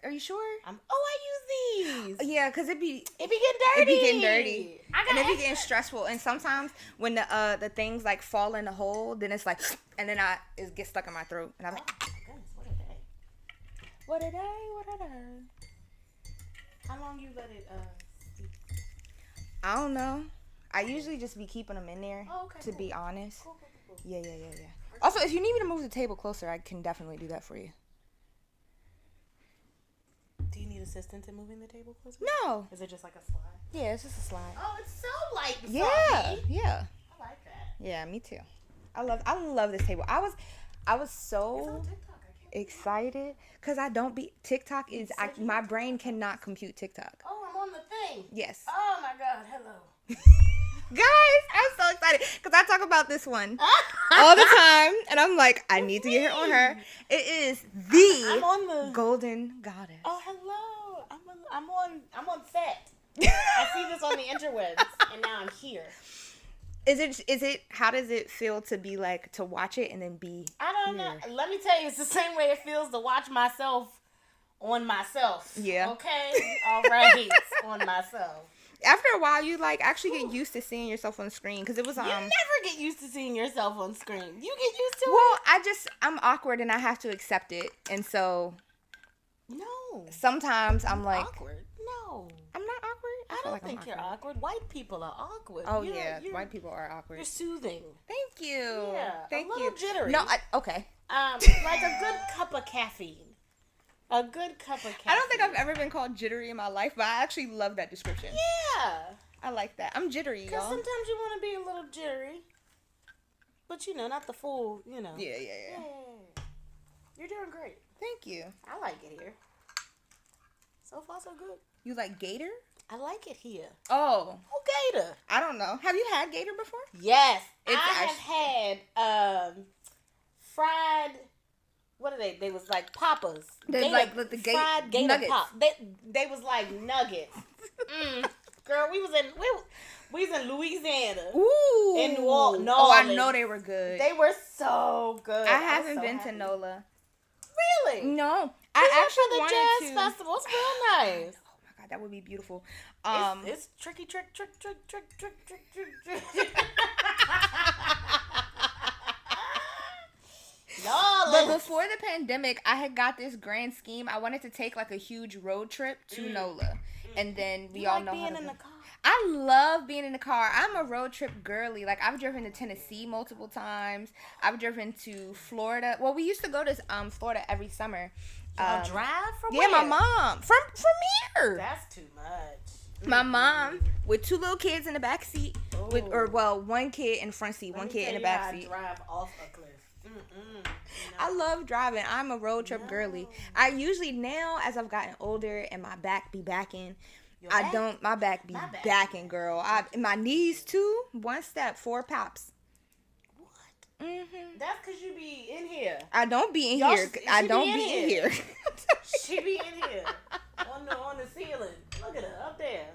Are you sure? I use these. Yeah, because it be getting dirty. And it be getting stressful. And sometimes when the things like fall in the hole, then it's like, and then it gets stuck in my throat. And I'm like, oh my goodness, what a day. How long you let it steep? I don't know. I usually just be keeping them in there, to be honest. Cool. Yeah. Also, if you need me to move the table closer, I can definitely do that for you. Do you need assistance in moving the table closer? No. Is it just like a slide? Yeah, it's just a slide. Oh, it's so light and yeah. I like that. Yeah, me too. I love this table. I was so excited because I don't be TikTok is my brain cannot compute TikTok. Oh, I'm on the thing. Yes. Oh my God, hello. Guys, I'm so excited because I talk about this one all the time, and I'm like, I need to get her on her. It is I'm on the Golden Goddess. Oh, hello. I'm on set. I see this on the interwebs, and now I'm here. Is it? How does it feel to be like to watch it and then be? I don't know. Let me tell you, it's the same way it feels to watch myself on myself. Yeah. Okay. All right. On myself. After a while, you like actually get used to seeing yourself on the screen because it was You never get used to seeing yourself on screen. You get used to it. Well, I'm awkward and I have to accept it, and so. No. Sometimes I'm like awkward. No. I'm not awkward. I don't think you're awkward. White people are awkward. Oh yeah, white people are awkward. You're soothing. Thank you. Yeah. Thank a you. little jittery. No, okay. Like a good cup of caffeine. A good cup of caffeine. I don't think I've ever been called jittery in my life, but I actually love that description. Yeah. I like that. I'm jittery, y'all. Because sometimes you want to be a little jittery. But, not the full, Yeah. You're doing great. Thank you. I like it here. So far, so good. You like gator? I like it here. Oh. Who gator? I don't know. Have you had gator before? Yes. I have had fried... What are they? They was like poppers. They like the fried gator nuggets. pop. They was like nuggets. Girl, we was in Louisiana. Ooh. In New Orleans. Oh, I know they were good. They were so good. I haven't been to NOLA. Really? No. I actually wanted to. The jazz festival. It's real nice. Oh my God, that would be beautiful. It's trick. But before the pandemic, I had got this grand scheme. I wanted to take like a huge road trip to NOLA, and then we all know how to. Being in the car. I love being in the car. I'm a road trip girly. Like I've driven to Tennessee multiple times. I've driven to Florida. Well, we used to go to Florida every summer. Y'all drive from yeah, where? my mom from here. That's too much. My mom with two little kids in the back seat, one kid in the front seat, one kid in the back seat. Drive off a cliff. I love driving. I'm a road trip girly. I usually now, as I've gotten older and my back be backing, my back be backing, girl. My knees too. One step, 4 pops. What? That's because you be in here. I don't be in here. I don't be in here. She be in here on the ceiling. Look at her up there.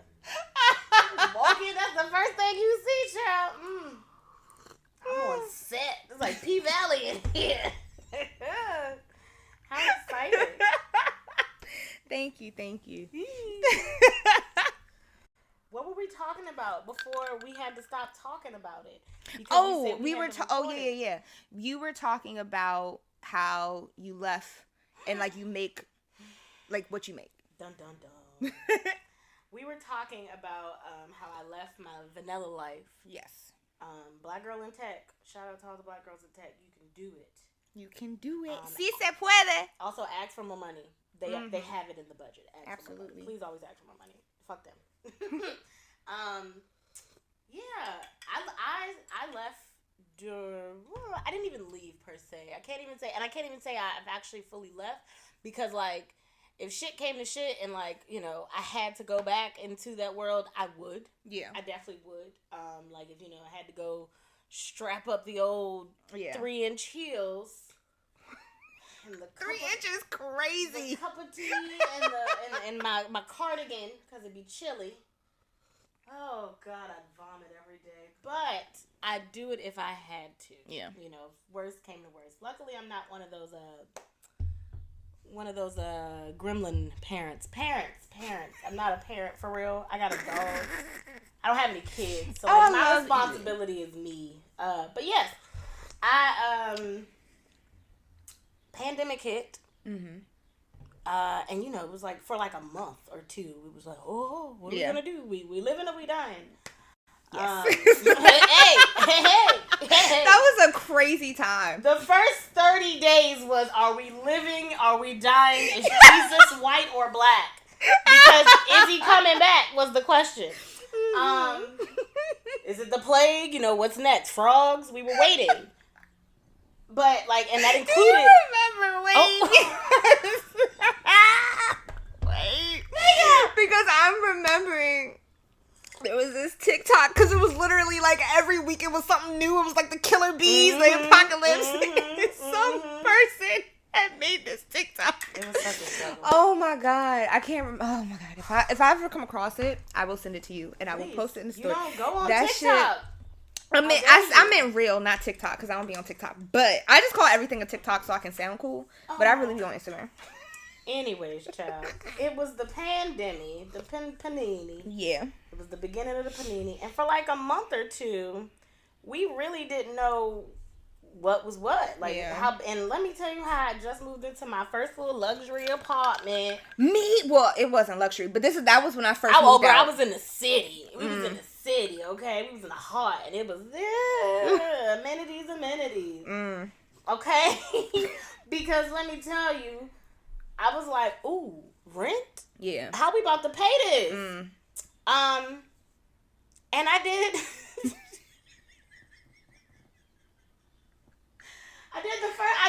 Walking. That's the first thing you see, child. I'm on set. It's like P Valley in here. How excited! Thank you. What were we talking about before we had to stop talking about it? We were yeah. You were talking about how you left and like you make like what you make. Dun dun dun. We were talking about how I left my vanilla life. Yes. Black girl in tech. Shout out to all the black girls in tech. You can do it. You can do it. Si se puede. Also, ask for more money. They have it in the budget. Absolutely. Please always ask for more money. Fuck them. Yeah. I left. I didn't even leave per se. I can't even say I've actually fully left because like if shit came to shit and like I had to go back into that world, I would. Yeah. I definitely would. Like if I had to go strap up the old 3-inch heels. And the 3 inches crazy. The cup of tea and my cardigan because it'd be chilly. Oh God, I'd vomit every day. But I'd do it if I had to. Yeah. If worst came to worst. Luckily, I'm not one of those one of those gremlin parents. Parents. I'm not a parent for real. I got a dog. I don't have any kids, so like, my responsibility is me. But yes, pandemic hit. Mm-hmm. And it was like for like a month or two, it was like, oh, what are we gonna do? We living or we dying? Yes. Hey. That was a crazy time. The first 30 days was, are we living? Are we dying? Is Jesus white or black? Because is he coming back was the question. Is it the plague? What's next? Frogs? We were waiting. But, like, and that included... Do you remember wait. Because I'm remembering there was this TikTok, because it was literally, like, every week it was something new. It was, like, the killer bees, the apocalypse. Some person had made this TikTok. It was such a struggle. Oh, my God. I can't remember. Oh, my God. If I ever come across it, I will send it to you, and I will post it in the story. Go on that TikTok. Shit, I meant real, not TikTok, because I don't be on TikTok. But I just call everything a TikTok so I can sound cool. But I really be on Instagram. Anyways, child, it was the pandemic, the panini. Yeah. It was the beginning of the panini. And for like a month or two, we really didn't know what was what. Like, how, and let me tell you how I just moved into my first little luxury apartment. Well, it wasn't luxury, but that was when I first moved out. I was in the city. We was in the city, okay? We was in the heart, and it was amenities. Okay? Because let me tell you, I was like, ooh, rent? Yeah. How we about to pay this? And I did I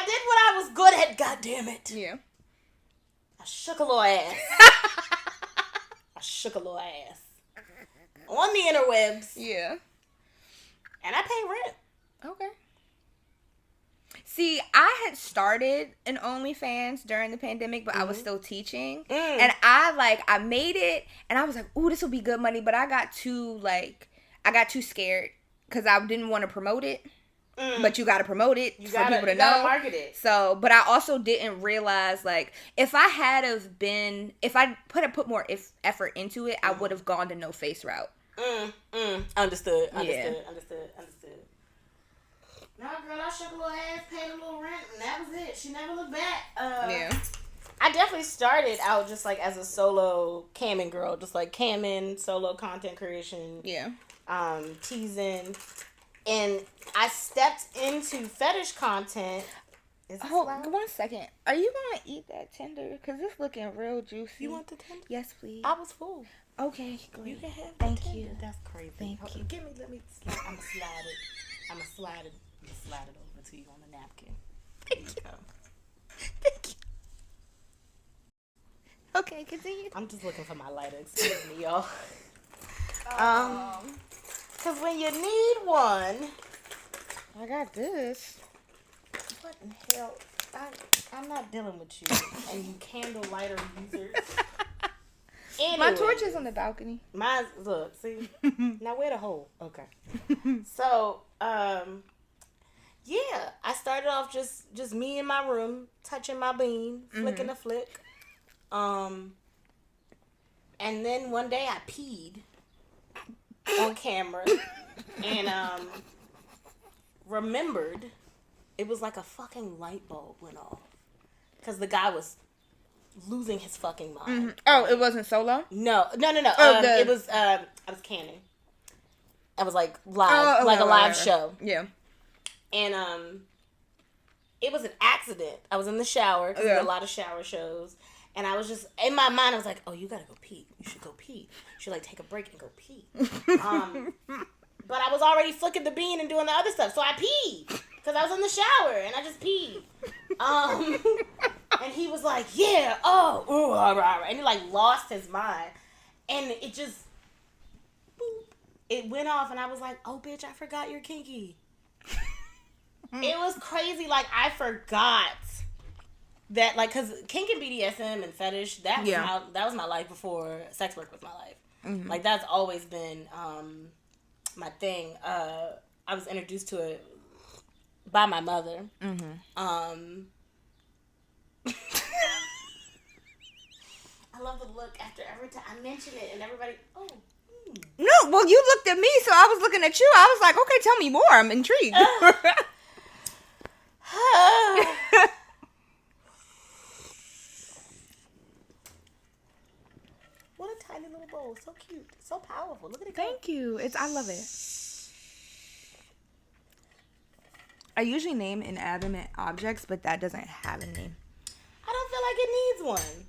did what I was good at, goddammit. Yeah. I shook a little ass. On the interwebs. Yeah. And I pay rent. Okay. See, I had started an OnlyFans during the pandemic, but I was still teaching. And I made it, and I was like, ooh, this will be good money. But I got too scared because I didn't want to promote it. But you got to promote it for people to know. You got to market it. So, but I also didn't realize, like, if I put more effort into it, I would have gone the no face route. Understood. No, girl, I shook a little ass, paid a little rent, and that was it. She never looked back. I definitely started out just like as a solo camming girl, just like camming, solo content creation. Yeah. Teasing. And I stepped into fetish content. Hold 1 second. Are you going to eat that tender? Because it's looking real juicy. You want the tender? Yes, please. I was full. Okay, great. You can have Thank the tender. you. That's crazy. Thank you. Let me slide. I'm going to slide it over to you on the napkin. Thank you. Okay, continue. I'm just looking for my lighter. Excuse me, y'all. Because when you need one... I got this. What in hell? I'm not dealing with you and you candle lighter users. Anyway, my torch is on the balcony. Mine, look, see? Now where the hole? Okay. So, yeah, I started off just me in my room, touching my bean, flicking a flick. And then one day I peed on camera and remembered it was like a fucking light bulb went off because the guy was losing his fucking mind. Oh, it wasn't solo? No. It was I was canning. I was like live, a live show. Yeah. And it was an accident. I was in the shower because there were a lot of shower shows. And I was just, in my mind, I was like, oh, you gotta go pee. You should go pee. You should, like, take a break and go pee. But I was already flicking the bean and doing the other stuff. So I peed. Because I was in the shower. And I just peed. And he was like, yeah, and he, like, lost his mind. And it just, boop, it went off. And I was like, oh, bitch, I forgot you're kinky. It was crazy. Like, I forgot. That, like, because kink and BDSM and fetish, that was my life before sex work was my life. Mm-hmm. Like, that's always been my thing. I was introduced to it by my mother. Mm-hmm. look after every time I mention it, and everybody, oh. No, well, you looked at me, so I was looking at you. I was like, okay, tell me more. I'm intrigued. What a tiny little bowl. So cute. So powerful. Look at it. Thank you. I love it. I usually name inanimate objects, but that doesn't have a name. I don't feel like it needs one.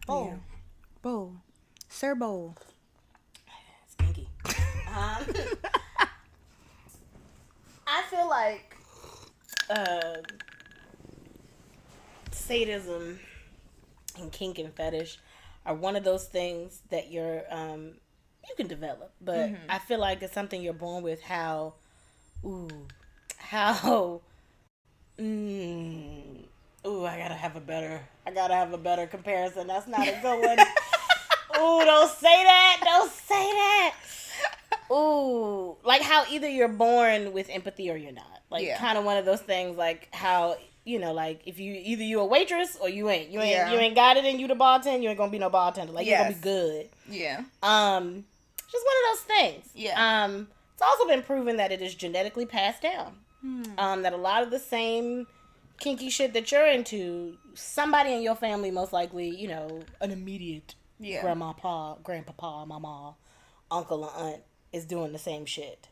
Bowl. Yeah. Bowl. Sir Bowl. It's kinky. I feel like sadism and kink and fetish are one of those things that you can develop, but I feel like it's something you're born with. I gotta have a better comparison. That's not a good one. Ooh, don't say that. Ooh, like how either you're born with empathy or you're not. Like kind of one of those things, like how, like if you a waitress or you ain't. You ain't got it in you to bartend, you ain't gonna be no bartender. Like you're gonna be good. Yeah. Just one of those things. Yeah. It's also been proven that it is genetically passed down. That a lot of the same kinky shit that you're into, somebody in your family, most likely, an immediate grandpapa, mama, uncle, or aunt is doing the same shit.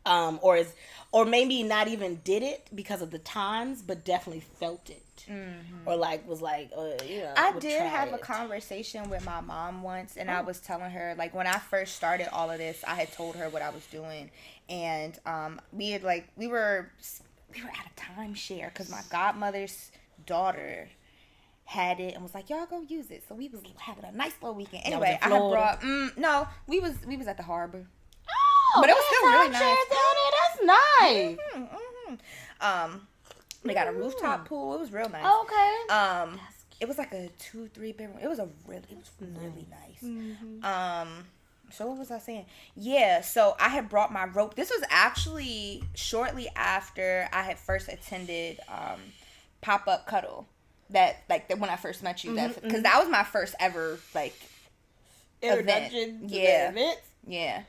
Or maybe not even did it because of the times, but definitely felt it. Or was like, I did have a conversation with my mom once, and I was telling her, like, when I first started all of this, I had told her what I was doing, and we were at a timeshare because my godmother's daughter had it and was like, y'all go use it. So we was having a nice little weekend. Anyway, I had brought no, we was at the harbor. Oh, but it was still really nice. Down there, that's nice. They got a rooftop pool. It was real nice. Okay. It was like a 2-3 bedroom. It was really nice. So what was I saying? Yeah, so I had brought my rope. This was actually shortly after I had first attended Pop-Up Cuddle. That when I first met you, because that was my first ever introduction to the event. Yeah.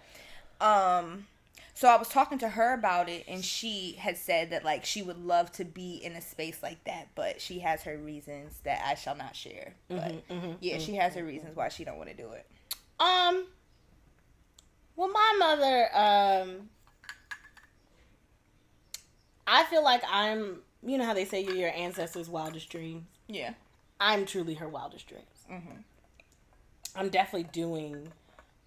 So I was talking to her about it, and she had said that she would love to be in a space like that, but she has her reasons that I shall not share. But she has her reasons why she don't want to do it. Well, my mother, I feel like I'm, how they say you're your ancestors' wildest dreams? Yeah. I'm truly her wildest dreams. I'm definitely doing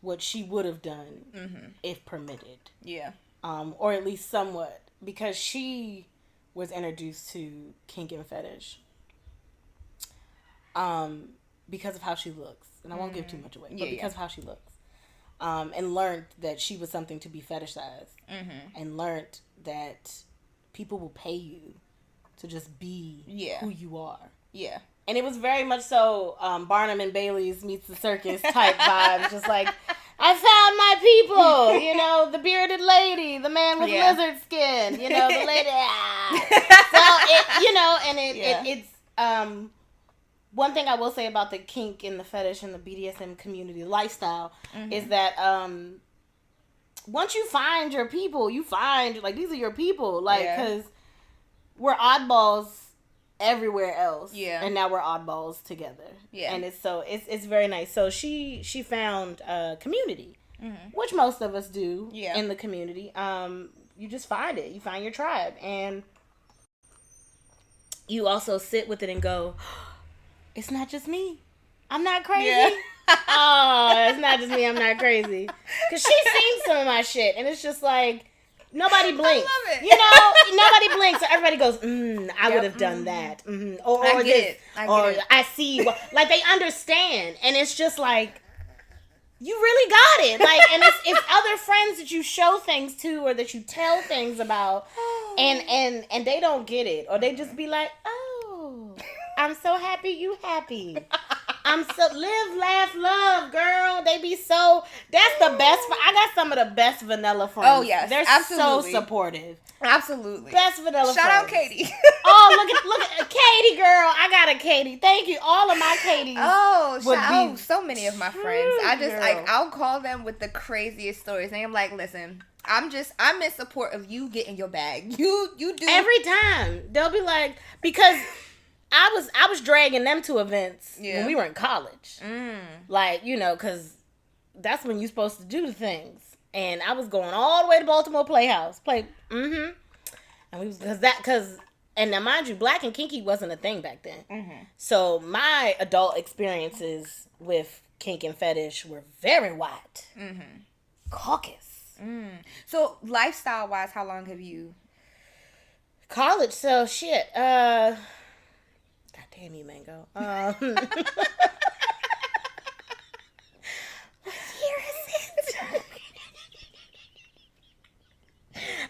what she would have done if permitted. Yeah. Or at least somewhat, because she was introduced to kink and fetish because of how she looks. And I won't give too much away, but because of how she looks. And learned that she was something to be fetishized. And learned that people will pay you to just be who you are. Yeah. And it was very much so Barnum and Bailey's meets the circus type vibe. Just like, I found my people, the bearded lady, the man with lizard skin, the lady. So, it's one thing I will say about the kink and the fetish and the BDSM community lifestyle is that once you find your people, you find, these are your people. Because we're oddballs everywhere else. Yeah. And now we're oddballs together. Yeah. And it's very nice. So she found a community, which most of us do in the community. You just find it. You find your tribe. And you also sit with it and go, it's not just me. I'm not crazy. Yeah. Oh, it's not just me. I'm not crazy. Because she's seen some of my shit. And it's just like, nobody blinks. I love it. Nobody blinks. So everybody goes, I would have done that. Or I get it. I see. They understand. And it's just like, you really got it. And it's other friends that you show things to or that you tell things about. And they don't get it. Or they just be like, oh, I'm so happy you happy. I'm so live, laugh, love, girl. They be so. That's the best. I got some of the best vanilla friends. Oh yes, they're absolutely. so supportive. Absolutely, best vanilla. Shout friends. out Katie. Oh, look at Katie, girl. I got a Katie. Thank you. All of my Katies. Oh, so many of my friends. I just, girl. like, I'll call them with the craziest stories. And I'm like, listen, I'm in support of you getting your bag. You do. Every time. They'll be like, because I was dragging them to events when we were in college. Like, because that's when you're supposed to do the things. And I was going all the way to Baltimore Playhouse. And we was, and now mind you, Black and Kinky wasn't a thing back then. So my adult experiences with kink and fetish were very white. Caucus. So lifestyle wise, how long have you? College, so shit. God damn you, Mango. What year is it?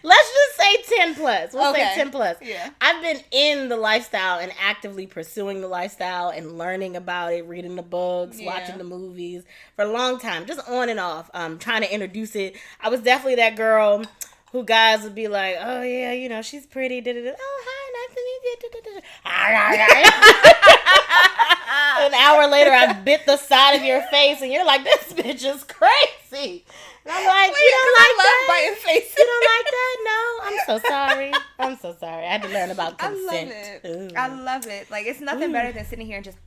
Let's just say 10 plus. We'll say 10 plus. Yeah. I've been in the lifestyle and actively pursuing the lifestyle and learning about it, reading the books, watching the movies for a long time. Just on and off. Trying to introduce it. I was definitely that girl who guys would be like, oh yeah, she's pretty. Oh, hi, nice to meet you. An hour later, I bit the side of your face and you're like, this bitch is crazy. And I'm like, you don't like that? Biting faces. You don't like that? No, I'm so sorry. I had to learn about consent. I love it. Like, it's nothing better than sitting here and just.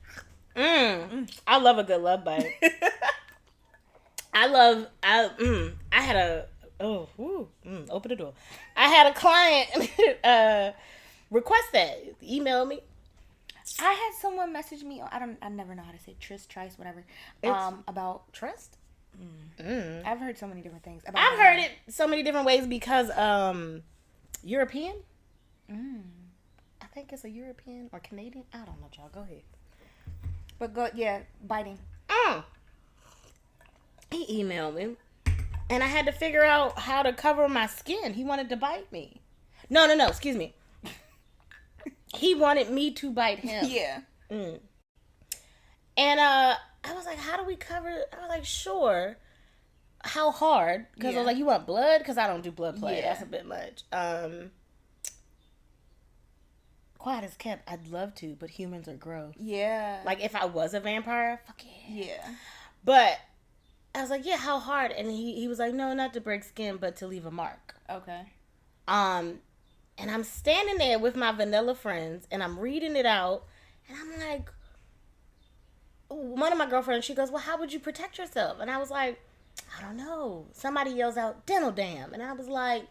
I love a good love bite. I had a. Open the door. I had a client request that. Email me. I had someone message me. I never know how to say trice, whatever. About trust. I've heard so many different things. I've heard it so many different ways because European. I think it's a European or Canadian. I don't know, y'all. Go ahead. But biting. He emailed me, and I had to figure out how to cover my skin. He wanted to bite me. No. Excuse me. He wanted me to bite him. Yeah. And I was like, how do we cover it? I was like, sure. How hard? Because I was like, you want blood? Because I don't do blood play. That's a bit much. Quiet as kept. I'd love to, but humans are gross. Yeah. Like, if I was a vampire, fuck yeah. Yeah. But I was like, yeah, how hard? And he was like, no, not to break skin, but to leave a mark. Okay. And I'm standing there with my vanilla friends, and I'm reading it out, and I'm like, one of my girlfriends, she goes, well, how would you protect yourself? And I was like, I don't know. Somebody yells out, dental dam. And I was like,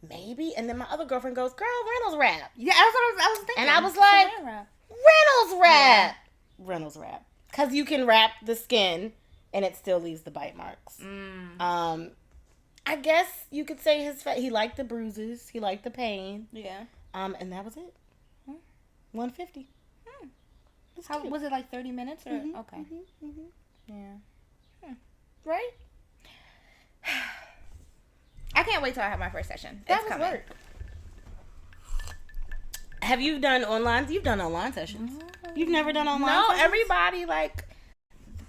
maybe. And then my other girlfriend goes, girl, Reynolds wrap. Yeah, that's what I was thinking. And I was like, Reynolds wrap. Yeah. Reynolds wrap. Because you can wrap the skin, and it still leaves the bite marks. I guess you could say he liked the bruises. He liked the pain. Yeah. And that was it. $150. How was it, like 30 minutes or okay? Yeah. Right. I can't wait till I have my first session. That was work. Have you done online? You've done online sessions. You've never done online sessions? No, everybody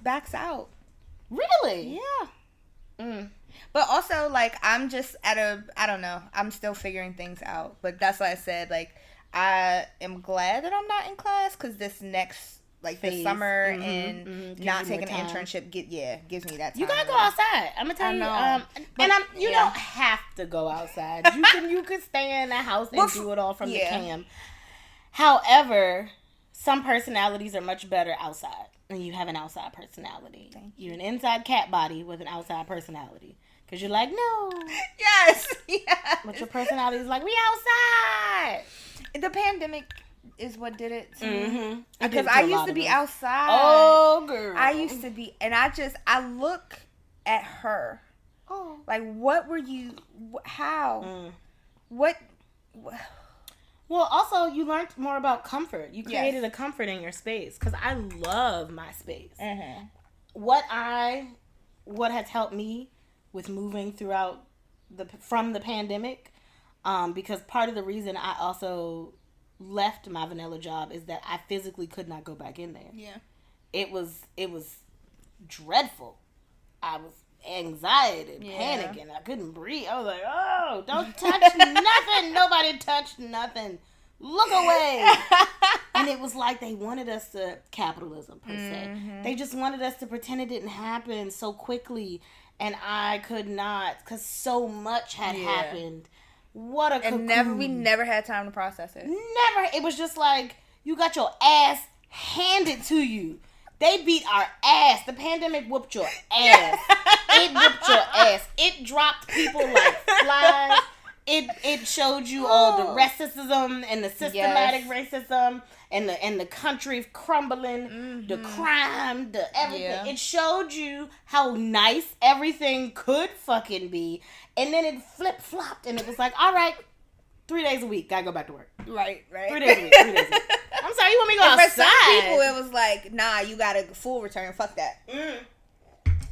backs out. Really? Yeah. But also, I'm just I don't know. I'm still figuring things out. But that's why I said, I am glad that I'm not in class because this next, the summer and not taking an internship gives me that time. You gotta go outside. I'm gonna tell you. You don't have to go outside. You can stay in the house and do it all from the cam. However, some personalities are much better outside. And you have an outside personality. You're an inside cat body with an outside personality. Because you're like, no. Yes. But your personality is like, we outside. The pandemic is what did it to me. Because I used to be outside. Oh, girl. I used to be. And I look at her. Oh. What were you, how? What? Well, also, you learned more about comfort. You created a comfort in your space. Because I love my space. What has helped me with moving throughout from the pandemic, because part of the reason I also left my vanilla job is that I physically could not go back in there. Yeah. It was dreadful. I was anxiety, panicking. I couldn't breathe. I was like, oh, don't touch nothing. Nobody touched nothing. Look away. And it was like they wanted us to, capitalism per se. They just wanted us to pretend it didn't happen so quickly. And I could not, because so much had happened. What a cocoon. We never had time to process it. Never. It was just like, you got your ass handed to you. They beat our ass. The pandemic whooped your ass. It whooped your ass. It dropped people like flies. It showed you all the racism and the systematic racism and the country crumbling, the crime, the everything. Yeah. It showed you how nice everything could fucking be. And then it flip-flopped and it was like, all right, 3 days a week, gotta go back to work. Right. 3 days a week. I'm sorry, you want me to go outside? For some people, it was like, nah, you got a full return. Fuck that.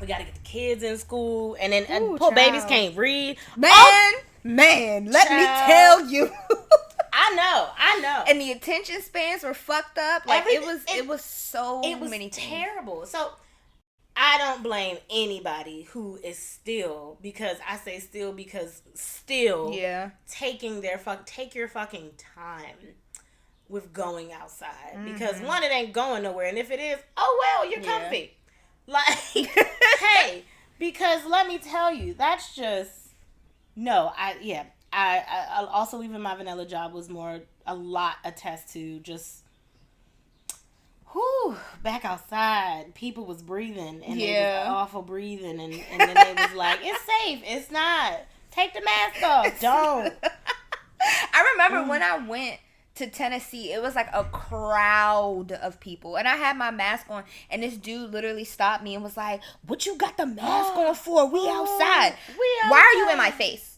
We gotta get the kids in school, and then poor babies can't read. Man, let me tell you. I know. And the attention spans were fucked up. Like it was so many things. Terrible. So I don't blame anybody who is still, because I say still because still take your fucking time with going outside. Because one, it ain't going nowhere, and if it is, oh well, you're comfy. Like, hey, because let me tell you, that's just I also, even my vanilla job was a lot attest to just back outside. People was breathing and they was awful breathing, and then they was like, it's safe, it's not, take the mask off, don't. I remember when I went to Tennessee, it was like a crowd of people, and I had my mask on, and this dude literally stopped me and was like, what you got the mask on for? We outside. Why are you in my face?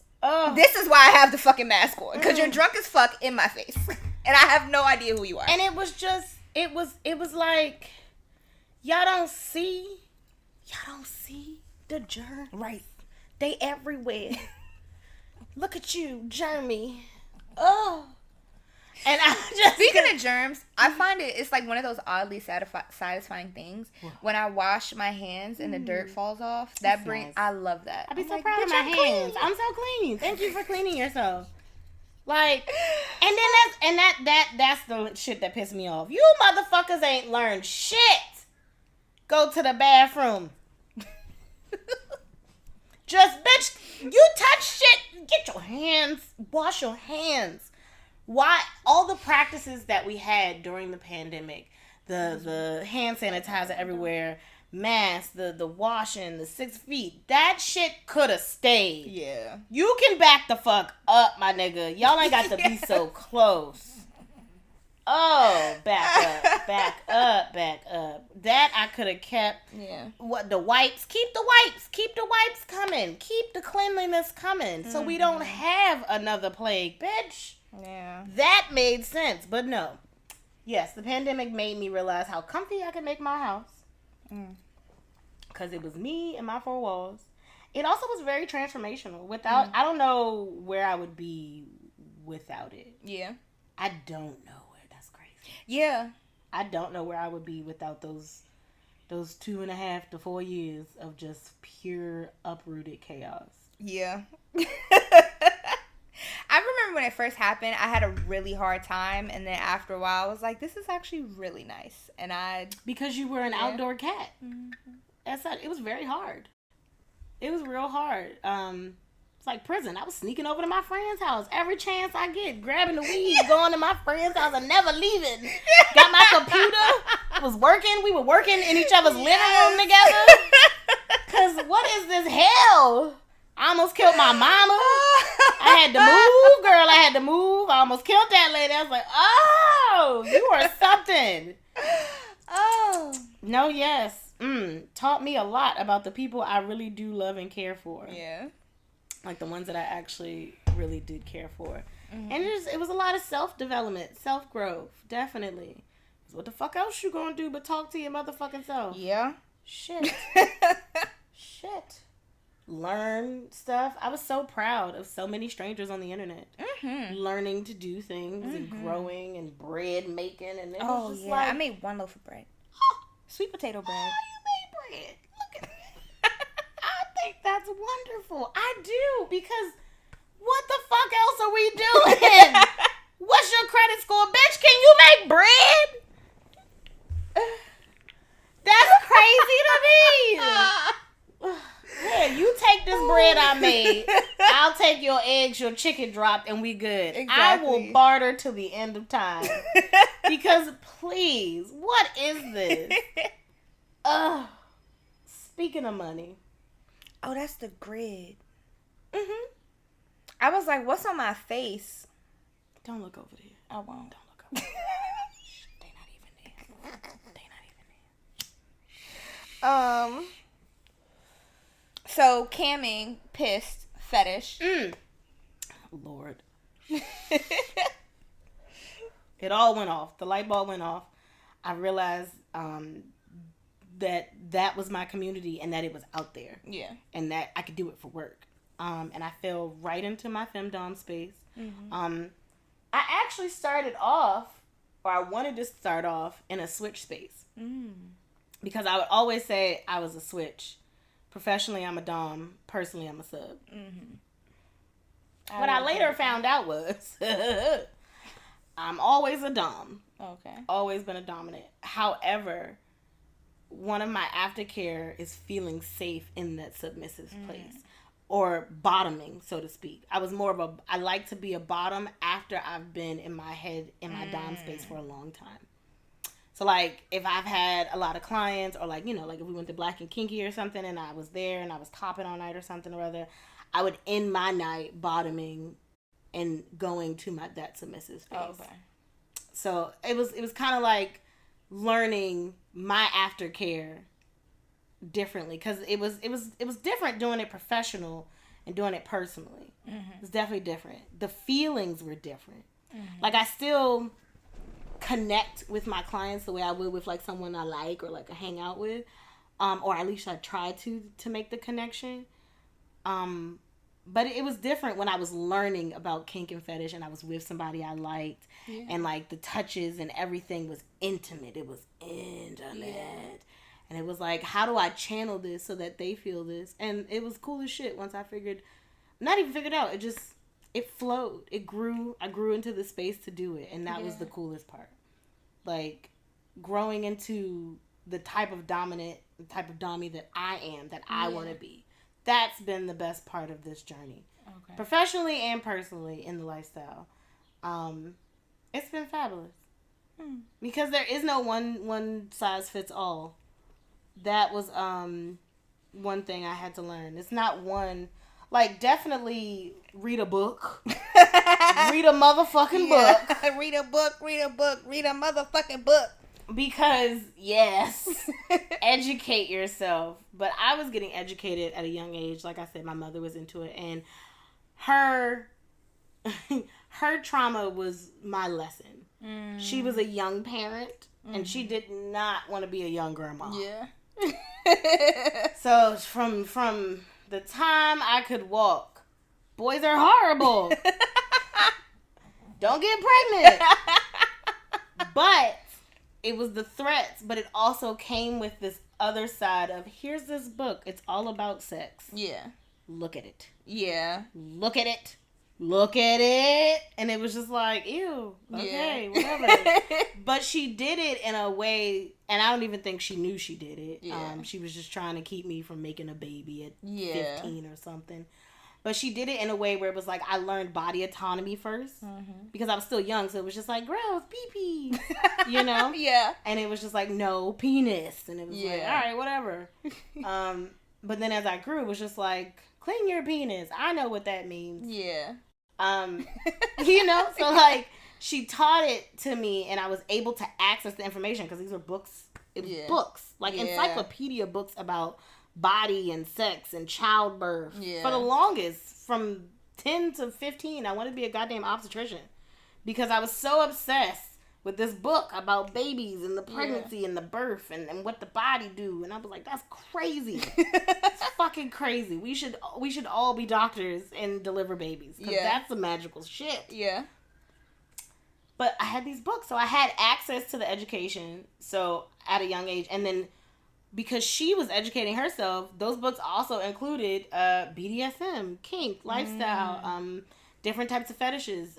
This is why I have the fucking mask on, because you're drunk as fuck in my face and I have no idea who you are. And it was just it was like, y'all don't see the germs, right? They everywhere. Look at you, Jeremy. And I just, speaking of germs, I find it's like one of those oddly satisfying things when I wash my hands and the dirt falls off. That brings, nice. I love that. I'd be so proud of my hands. I'm so clean. Thank you for cleaning yourself. Like, and then that's the shit that pissed me off. You motherfuckers ain't learned shit. Go to the bathroom. Just, bitch, you touch shit, get your hands, wash your hands. Why all the practices that we had during the pandemic, the hand sanitizer everywhere, masks, the washing, the 6 feet, that shit could have stayed. Yeah. You can back the fuck up, my nigga. Y'all ain't got to be so close. Oh, back up. That I could have kept. Yeah. What, the wipes? Keep the wipes coming. Keep the cleanliness coming. So we don't have another plague, bitch. Yeah. That made sense, but no. Yes, the pandemic made me realize how comfy I could make my house. Because it was me and my 4 walls. It also was very transformational. Without, I don't know where I would be without it. Yeah. I don't know where. That's crazy. Yeah. I don't know where I would be without those 2.5 to 4 years of just pure uprooted chaos. Yeah. I remember when it first happened, I had a really hard time, and then after a while, I was like, this is actually really nice. And because you were an outdoor cat. That's not, it was very hard. It was real hard. It's like prison. I was sneaking over to my friend's house every chance I get, grabbing the weed, going to my friend's house and never leaving. Got my computer, was working. We were working in each other's living room together. Because what is this hell? I almost killed my mama. I had to move, girl. I had to move. I almost killed that lady. I was like, oh, you are something. Oh. No, yes. Taught me a lot about the people I really do love and care for. Yeah. Like the ones that I actually really did care for. And it was a lot of self-development, self-growth. Definitely. What the fuck else you gonna do but talk to your motherfucking self? Yeah. Shit. Learn stuff. I was so proud of so many strangers on the internet. Learning to do things and growing and bread making. And it was just like, I made 1 loaf of bread. Sweet potato bread. Oh, you made bread. Look at that. I think that's wonderful. I do, because what the fuck else are we doing? What's your credit score, bitch? Can you make bread? That's crazy to me. Yeah, you take this bread I made. I'll take your eggs, your chicken dropped, and we good. Exactly. I will barter to the end of time. Because, please, what is this? Speaking of money. Oh, that's the grid. Mm-hmm. I was like, what's on my face? Don't look over there. I won't. Don't look over there. They not even there. So, camming, pissed, fetish. Lord. It all went off. The light bulb went off. I realized that was my community and that it was out there. Yeah. And that I could do it for work. And I fell right into my femdom space. Mm-hmm. I actually started off, or I wanted to start off in a switch space. Because I would always say I was a switch. Professionally, I'm a dom. Personally, I'm a sub. Mm-hmm. What I later found out was I'm always a dom. Okay. Always been a dominant. However, one of my aftercare is feeling safe in that submissive place. Or bottoming, so to speak. I like to be a bottom after I've been in my head, in my dom space for a long time. So, like, if I've had a lot of clients, or, like, you know, like if we went to Black and Kinky or something, and I was there, and I was topping all night or something or other, I would end my night bottoming and going to that submissive space. Oh, okay. So, it was kind of like learning my aftercare differently, because it was different doing it professional and doing it personally. It's definitely different. The feelings were different. Like, I still connect with my clients the way I would with like someone I like or like I hang out with, or at least I try to make the connection. But it was different when I was learning about kink and fetish and I was with somebody I liked, and like the touches and everything was intimate. It was intimate. And it was like, how do I channel this so that they feel this? And it was cool as shit once I not even figured out. It flowed. It grew. I grew into the space to do it. And that was the coolest part. Like, growing into the type of dominant, the type of dommy that I am, that I want to be. That's been the best part of this journey. Okay. Professionally and personally in the lifestyle. It's been fabulous. Because there is no one size fits all. That was one thing I had to learn. It's not one, like, definitely read a book. Read a motherfucking book. Read a book. Read a motherfucking book. Because, yes, educate yourself. But I was getting educated at a young age. Like I said, my mother was into it. And her trauma was my lesson. She was a young parent. And she did not want to be a young grandma. Yeah. So from the time I could walk, boys are horrible. Don't get pregnant. But it was the threats, but it also came with this other side of, here's this book. It's all about sex. Yeah. Look at it. Yeah. Look at it. Look at it. And it was just like, ew. Okay, whatever. But she did it in a way, and I don't even think she knew she did it. Yeah. She was just trying to keep me from making a baby at 15 or something. But she did it in a way where it was like, I learned body autonomy first. Because I was still young, so it was just like, gross, pee-pee. You know? Yeah. And it was just like, no, penis. And it was like, all right, whatever. But then as I grew, it was just like, clean your penis. I know what that means. Yeah. You know? So, like, she taught it to me, and I was able to access the information, because these were books. It was books. Like, encyclopedia books about body and sex and childbirth. For the longest, from 10 to 15, I wanted to be a goddamn obstetrician, because I was so obsessed with this book about babies and the pregnancy and the birth and what the body do. And I was like, that's crazy. It's fucking crazy. We should all be doctors and deliver babies, because that's the magical shit. Yeah. But I had these books, so I had access to the education, so at a young age. And then because she was educating herself, those books also included BDSM, kink, lifestyle, different types of fetishes,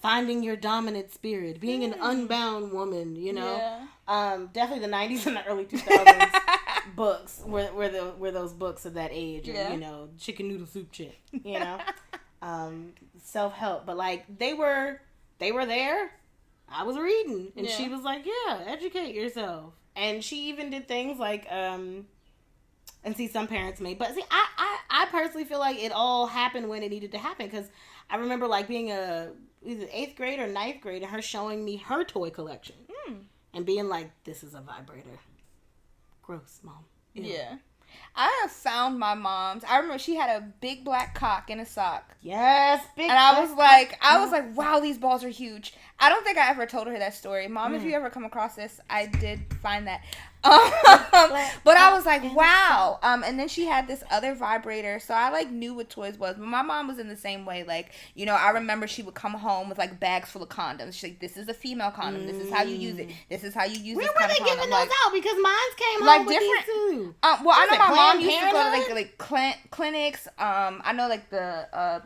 finding your dominant spirit, being an unbound woman, you know. Yeah. Definitely the 90s and the early 2000s books were those books of that age, or, you know, chicken noodle soup chick, you know. Self-help, but like they were there. I was reading, and she was like, yeah, educate yourself. And she even did things like and see, some parents may, but see, I personally feel like it all happened when it needed to happen, because I remember like being either 8th grade or 9th grade, and her showing me her toy collection and being like, this is a vibrator. Gross, Mom. Yeah. I have found my mom's. I remember she had a big black cock in a sock. Yes, big. And I was like, wow, these balls are huge. I don't think I ever told her that story. Mom, if you ever come across this, I did find that. But I was like, wow. And then she had this other vibrator, so I like knew what toys was. But my mom was in the same way. Like, you know, I remember she would come home with like bags full of condoms. She's like, this is a female condom. This is how you use it. This is how you use it. Where were they giving those out? Because mine came home like with different. These too. Well, I know my mom used to go to like clinics. I know like the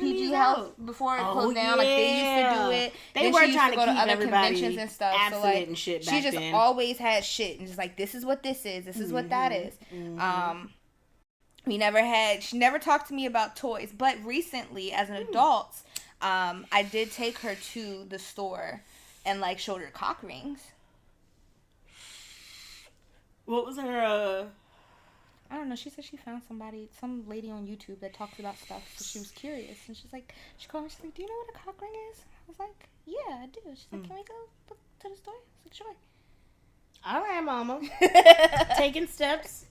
PG Health before it closed down. Like they used to do it. They were trying to go to other conventions and stuff. So like and shit she just always had shit and just like, this is what this is. This is what that is. She never talked to me about toys, but recently as an adult, I did take her to the store and like showed her cock rings. What was her I don't know. She said she found some lady on YouTube that talks about stuff, so she was curious, and she called me, she's like, do you know what a cock ring is? I was like, yeah, I do. She's like, can we go to the store? I was like, sure. All right, Mama. Taking steps.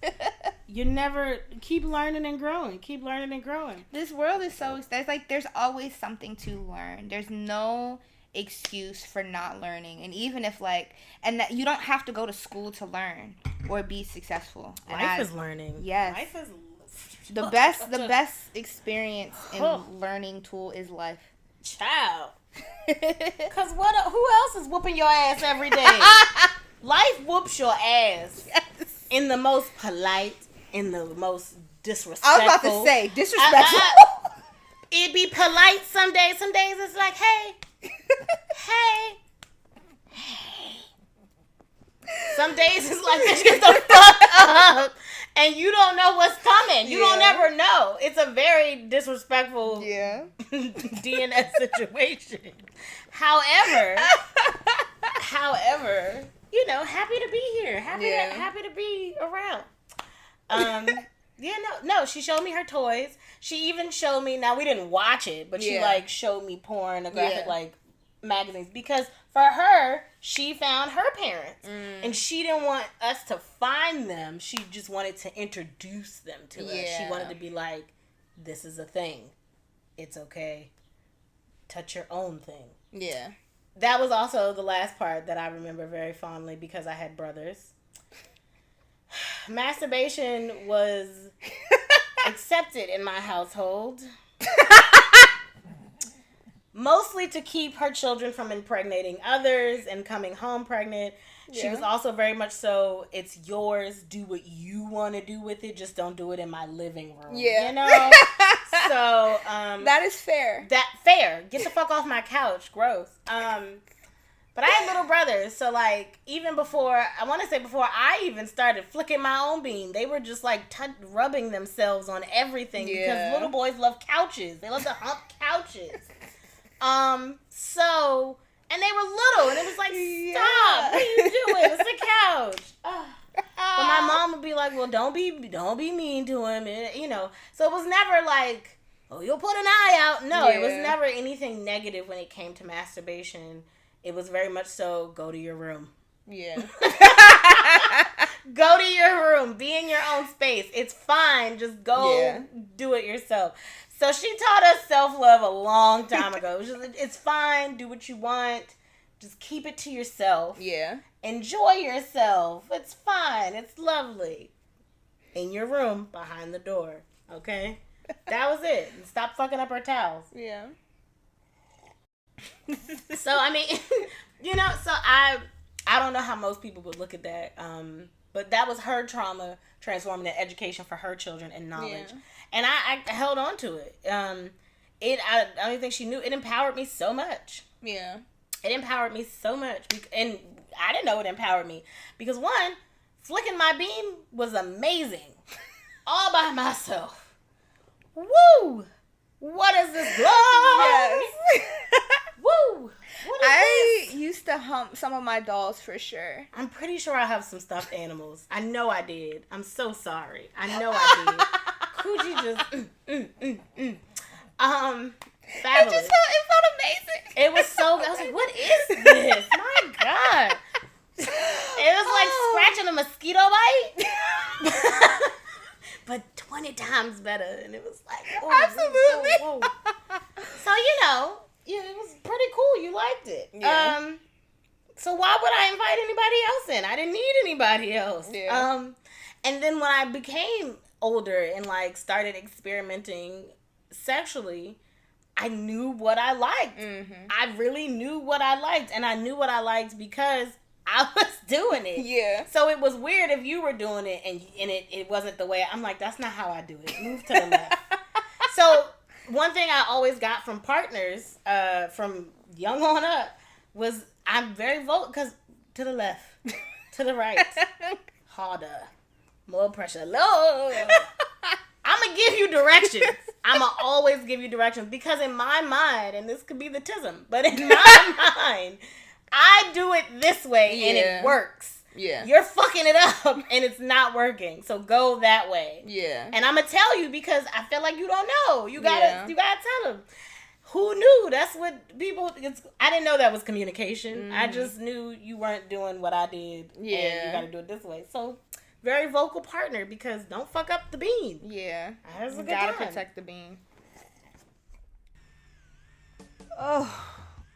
You never keep learning and growing. Keep learning and growing. This world is so there's always something to learn. There's no excuse for not learning, and even if that you don't have to go to school to learn or be successcause life is learning. Yes, life is the best experience and learning tool is life. Child. Because who else is whooping your ass every day? Life whoops your ass in the most polite, in the most disrespectful. I was about to say disrespectful. It be polite some days. Some days it's like, hey. Some days it's like, bitch, get the fuck up. And you don't know what's coming. You don't ever know. It's a very disrespectful DNS situation. However, you know, happy to be here. Happy to be around. No, she showed me her toys. She even showed me, now we didn't watch it, but she like showed me pornographic like magazines, because for her, she found her parents and she didn't want us to find them. She just wanted to introduce them to us. She wanted to be like, this is a thing. It's okay. Touch your own thing. Yeah. That was also the last part that I remember very fondly, because I had brothers. Masturbation was accepted in my household. Mostly to keep her children from impregnating others and coming home pregnant. She was also very much so, it's yours, do what you want to do with it, just don't do it in my living room. Yeah. You know? So, that is fair. Fair. Get the fuck off my couch. Gross. But I had little brothers, so like, even before I even started flicking my own bean, they were just like rubbing themselves on everything, because little boys love couches. They love to hump couches. And they were little, and it was like, stop, what are you doing? It's a couch. But my mom would be like, well, don't be mean to him, you know. So it was never like, oh, you'll put an eye out. No, it was never anything negative when it came to masturbation. It was very much so, go to your room. Yeah. Go to your room. Be in your own space. It's fine. Just go do it yourself. So she taught us self-love a long time ago. It's fine. Do what you want. Just keep it to yourself. Yeah. Enjoy yourself. It's fine. It's lovely. In your room, behind the door. Okay? That was it. And stop fucking up our towels. Yeah. So, I mean, you know, so I don't know how most people would look at that. But that was her trauma transforming into education for her children and knowledge. Yeah. And I held on to it. I don't think she knew. It empowered me so much. Yeah. It empowered me so much. And I didn't know it empowered me. Because one, flicking my bean was amazing. All by myself. Woo! What is this glove? Yes. Woo! What is I this? used to hump some of my dolls for sure. I'm pretty sure I have some stuffed animals. I know I did. I'm so sorry. I know I did. Coochie just fabulous. It felt amazing. It was so good. I was like, what is this? My God. It was like scratching a mosquito bite. But 20 times better. And it was like, oh, absolutely. So, it was pretty cool. You liked it. Yeah. So why would I invite anybody else in? I didn't need anybody else. Yeah. And then when I became older and like started experimenting sexually, I knew what I liked. Mm-hmm. I really knew what I liked, and I knew what I liked because I was doing it. Yeah. So it was weird if you were doing it and it wasn't the way. I'm like, that's not how I do it. Move to the left. So one thing I always got from partners, from young on up, was I'm very vocal because to the left, to the right, harder, more pressure, low. I'm going to give you directions. I'm going to always give you directions because in my mind, and this could be the tism, but in my mind, I do it this way and it works. Yeah. You're fucking it up and it's not working. So go that way. Yeah. And I'm going to tell you because I feel like you don't know. You got to tell them. Who knew? That's what people... I didn't know that was communication. I just knew you weren't doing what I did. Yeah. And you got to do it this way. So, very vocal partner because don't fuck up the bean. Yeah. That was a good gotta time. protect the bean. Oh,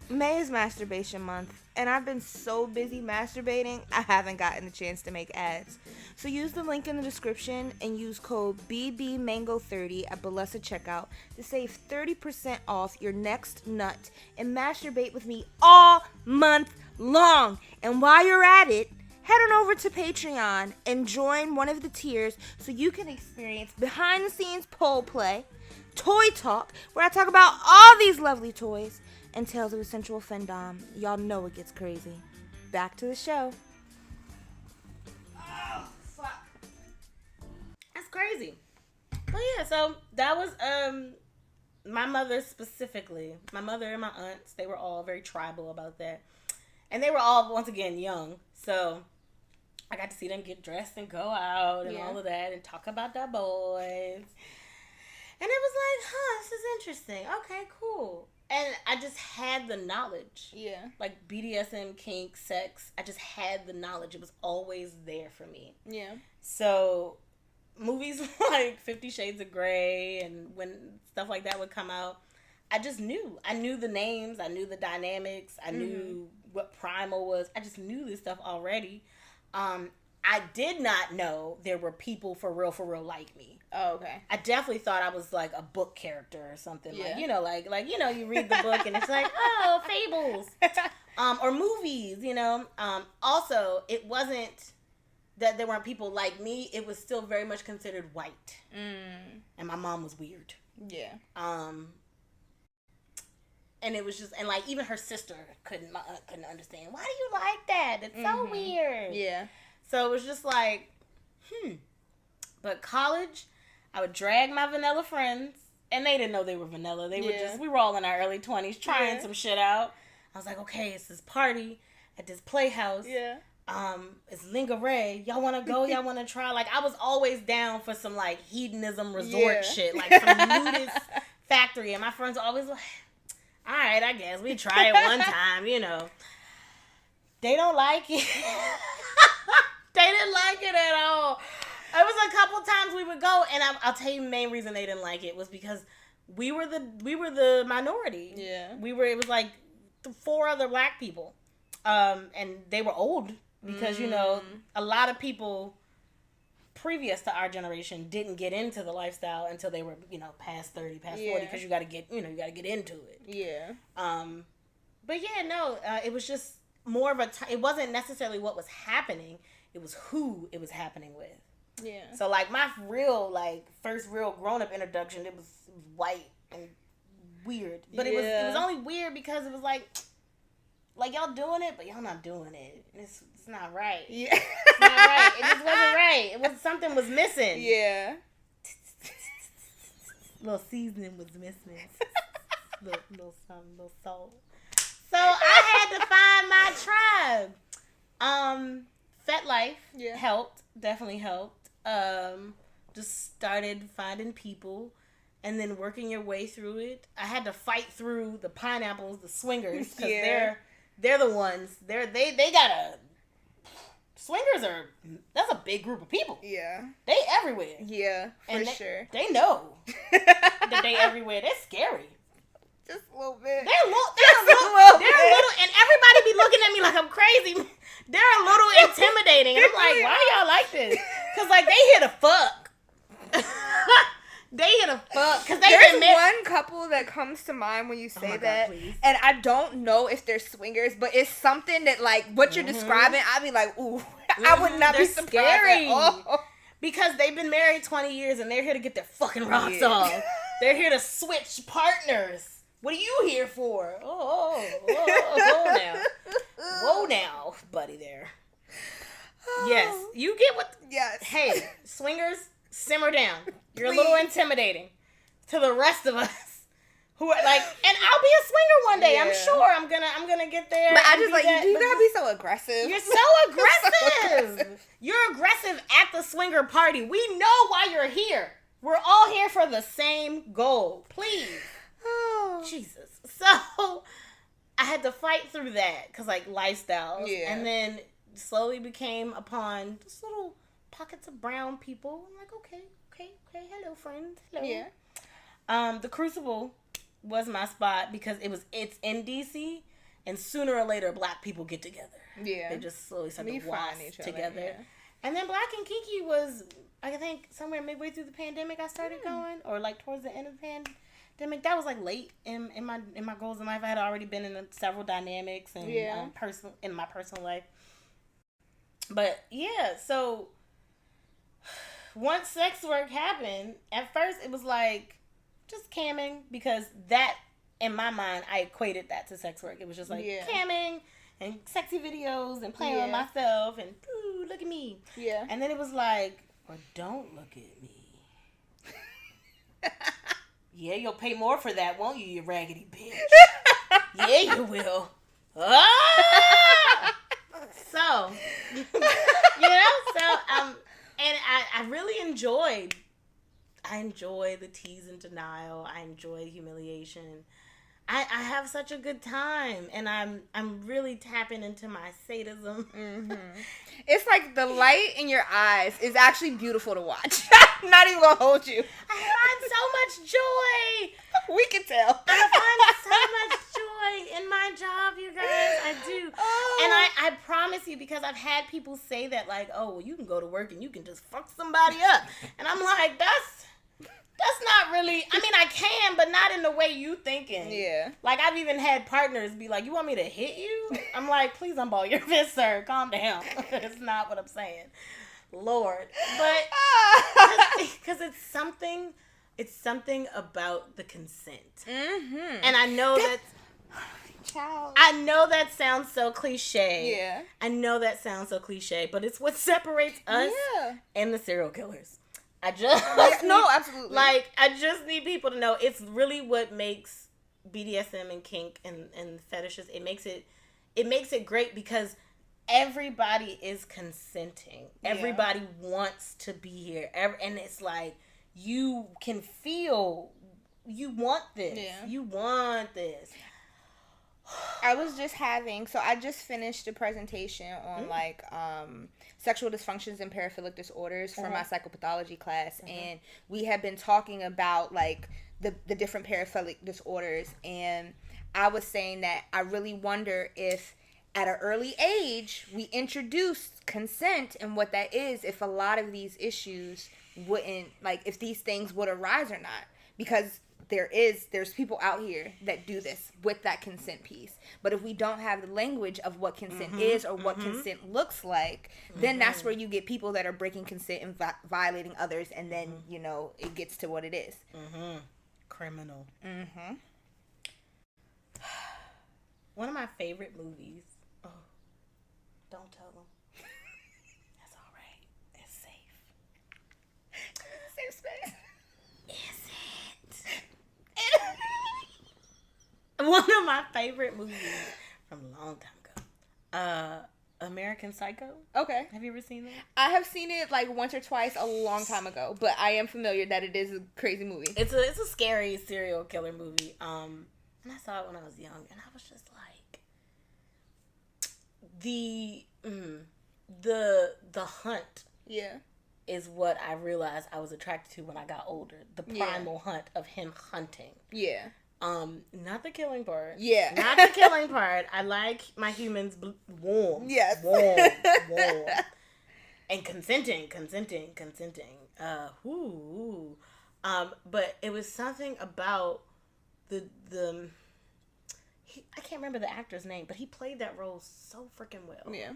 May is masturbation month. And I've been so busy masturbating, I haven't gotten the chance to make ads. So use the link in the description and use code BBMango30 at Bellessa checkout to save 30% off your next nut and masturbate with me all month long. And while you're at it, head on over to Patreon and join one of the tiers so you can experience behind the scenes pole play, toy talk, where I talk about all these lovely toys, and Tales of a Sensual Fendom. Y'all know it gets crazy. Back to the show. Oh, fuck. That's crazy. But yeah, so that was my mother specifically. My mother and my aunts, they were all very tribal about that. And they were all, once again, young. So I got to see them get dressed and go out and all of that and talk about their boys. And it was like, this is interesting. Okay, cool. And I just had the knowledge. Yeah. Like BDSM, kink, sex. I just had the knowledge. It was always there for me. Yeah. So movies like 50 Shades of Grey and when stuff like that would come out, I just knew. I knew the names. I knew the dynamics. I knew what primal was. I just knew this stuff already. I did not know there were people for real like me. Oh, okay. I definitely thought I was like a book character or something. Yeah. Like you read the book and it's like, oh, fables. Or movies, Also, it wasn't that there weren't people like me. It was still very much considered white. And my mom was weird. Yeah. And it was just, and like even her sister couldn't understand. Why do you like that? It's so weird. Yeah. So it was just like, But college, I would drag my vanilla friends, and they didn't know they were vanilla. They were we were all in our early 20s trying some shit out. I was like, okay, it's this party at this playhouse. Yeah. It's lingerie. Y'all want to go? Y'all want to try? Like, I was always down for some, like, hedonism resort shit. Like, some nudist factory. And my friends were always like, all right, I guess. We try it one time, They don't like it. They didn't like it at all. It was a couple times we would go, and I'll tell you the main reason they didn't like it was because we were the minority. Yeah. It was like 4 other black people. And they were old because, a lot of people previous to our generation didn't get into the lifestyle until they were, past 30, past 40, because you got to get into it. Yeah. But yeah, no, it was just more of it wasn't necessarily what was happening. It was who it was happening with. Yeah. So, like, my real, first real grown-up introduction, it was white and weird. But it was only weird because it was like y'all doing it, but y'all not doing it. It's not right. Yeah. It's not right. It just wasn't right. Something was missing. Yeah. Little seasoning was missing. little something, little salt. So I had to find my tribe. FetLife helped. Definitely helped. Just started finding people and then working your way through it. I had to fight through the pineapples, the swingers, because they're the ones. They got a... Swingers that's a big group of people. Yeah. They everywhere. Yeah, for sure. They know that they everywhere. They're scary. Just a little bit. They're a little, and everybody be looking at me like I'm crazy. They're a little intimidating. And I'm like, why y'all like this? Because, like, they here to fuck. They here to fuck. Because there's one couple that comes to mind when you say that. God, and I don't know if they're swingers, but it's something that, like, what you're describing, I'd be like, ooh, I would not be surprised at all. Because they've been married 20 years and they're here to get their fucking rocks off. They're here to switch partners. What are you here for? Whoa now, buddy there. Yes, you get what... Yes. Hey, swingers, simmer down. You're a little intimidating to the rest of us who are like, and I'll be a swinger one day. I'm sure I'm gonna get there. But I just like, you gotta be so aggressive. You're so aggressive. You're aggressive at the swinger party. We know why you're here. We're all here for the same goal. Please. Oh. Jesus. So I had to fight through that because like lifestyles. Yeah. And then slowly became upon just little pockets of brown people. I'm like, okay. Hello, friends. Hello. Yeah. The Crucible was my spot because it's in DC, and sooner or later, black people get together. Yeah. They just slowly start to wash together. Yeah. And then Black and Kinky was, I think, somewhere midway through the pandemic I started going, or like towards the end of the pandemic. That was like late in my goals in life. I had already been in several dynamics and in my personal life. But yeah, so once sex work happened, at first it was like just camming, because that, in my mind, I equated that to sex work. It was just like camming and sexy videos and playing with myself and, ooh, look at me. Yeah. And then it was like, or don't look at me. Yeah, you'll pay more for that, won't you, you raggedy bitch? Yeah, you will. Ah! So, and I really enjoyed the tease and denial. I enjoy humiliation. I have such a good time, and I'm really tapping into my sadism. Mm-hmm. It's like the light in your eyes is actually beautiful to watch. I'm not even gonna hold you. I find so much joy. We can tell. I find so much joy in my job, you guys. I do. Oh. And I promise you, because I've had people say that, like, oh, well, you can go to work and you can just fuck somebody up. And I'm like, that's not really, I mean, I can, but not in the way you thinking. Yeah. Like, I've even had partners be like, you want me to hit you? I'm like, please unball your fist, sir. Calm down. It's not what I'm saying. Lord. But, because it's something about the consent. Mm-hmm. And I know Child. I know that sounds so cliche. Yeah. I know that sounds so cliche, but it's what separates us and the serial killers. No, absolutely. Like, I just need people to know it's really what makes BDSM and kink and fetishes. It makes it great because everybody is consenting. Everybody wants to be here. And it's like, you can feel you want this. Yeah. You want this. I just finished a presentation on sexual dysfunctions and paraphilic disorders for my psychopathology class, and we have been talking about like the different paraphilic disorders, and I was saying that I really wonder if at an early age we introduced consent and what that is, if a lot of these issues wouldn't, like, if these things would arise or not, because there's people out here that do this with that consent piece. But if we don't have the language of what consent is or what consent looks like, then that's where you get people that are breaking consent and violating others, and then, it gets to what it is. Criminal. one of my favorite movies. Oh, don't tell them. That's all right. It's safe. Safe space. Is it? One of my favorite movies from a long time ago. American Psycho. Okay. Have you ever seen that? I have seen it like once or twice a long time ago, but I am familiar that it is a crazy movie. It's a scary serial killer movie. And I saw it when I was young, and I was just like, the hunt. Yeah. Is what I realized I was attracted to when I got older. The primal hunt of him hunting. Yeah. Not the killing part. Yeah. Not the killing part. I like my humans warm. Yes. Warm. And consenting. But it was something about I can't remember the actor's name, but he played that role so freaking well. Yeah.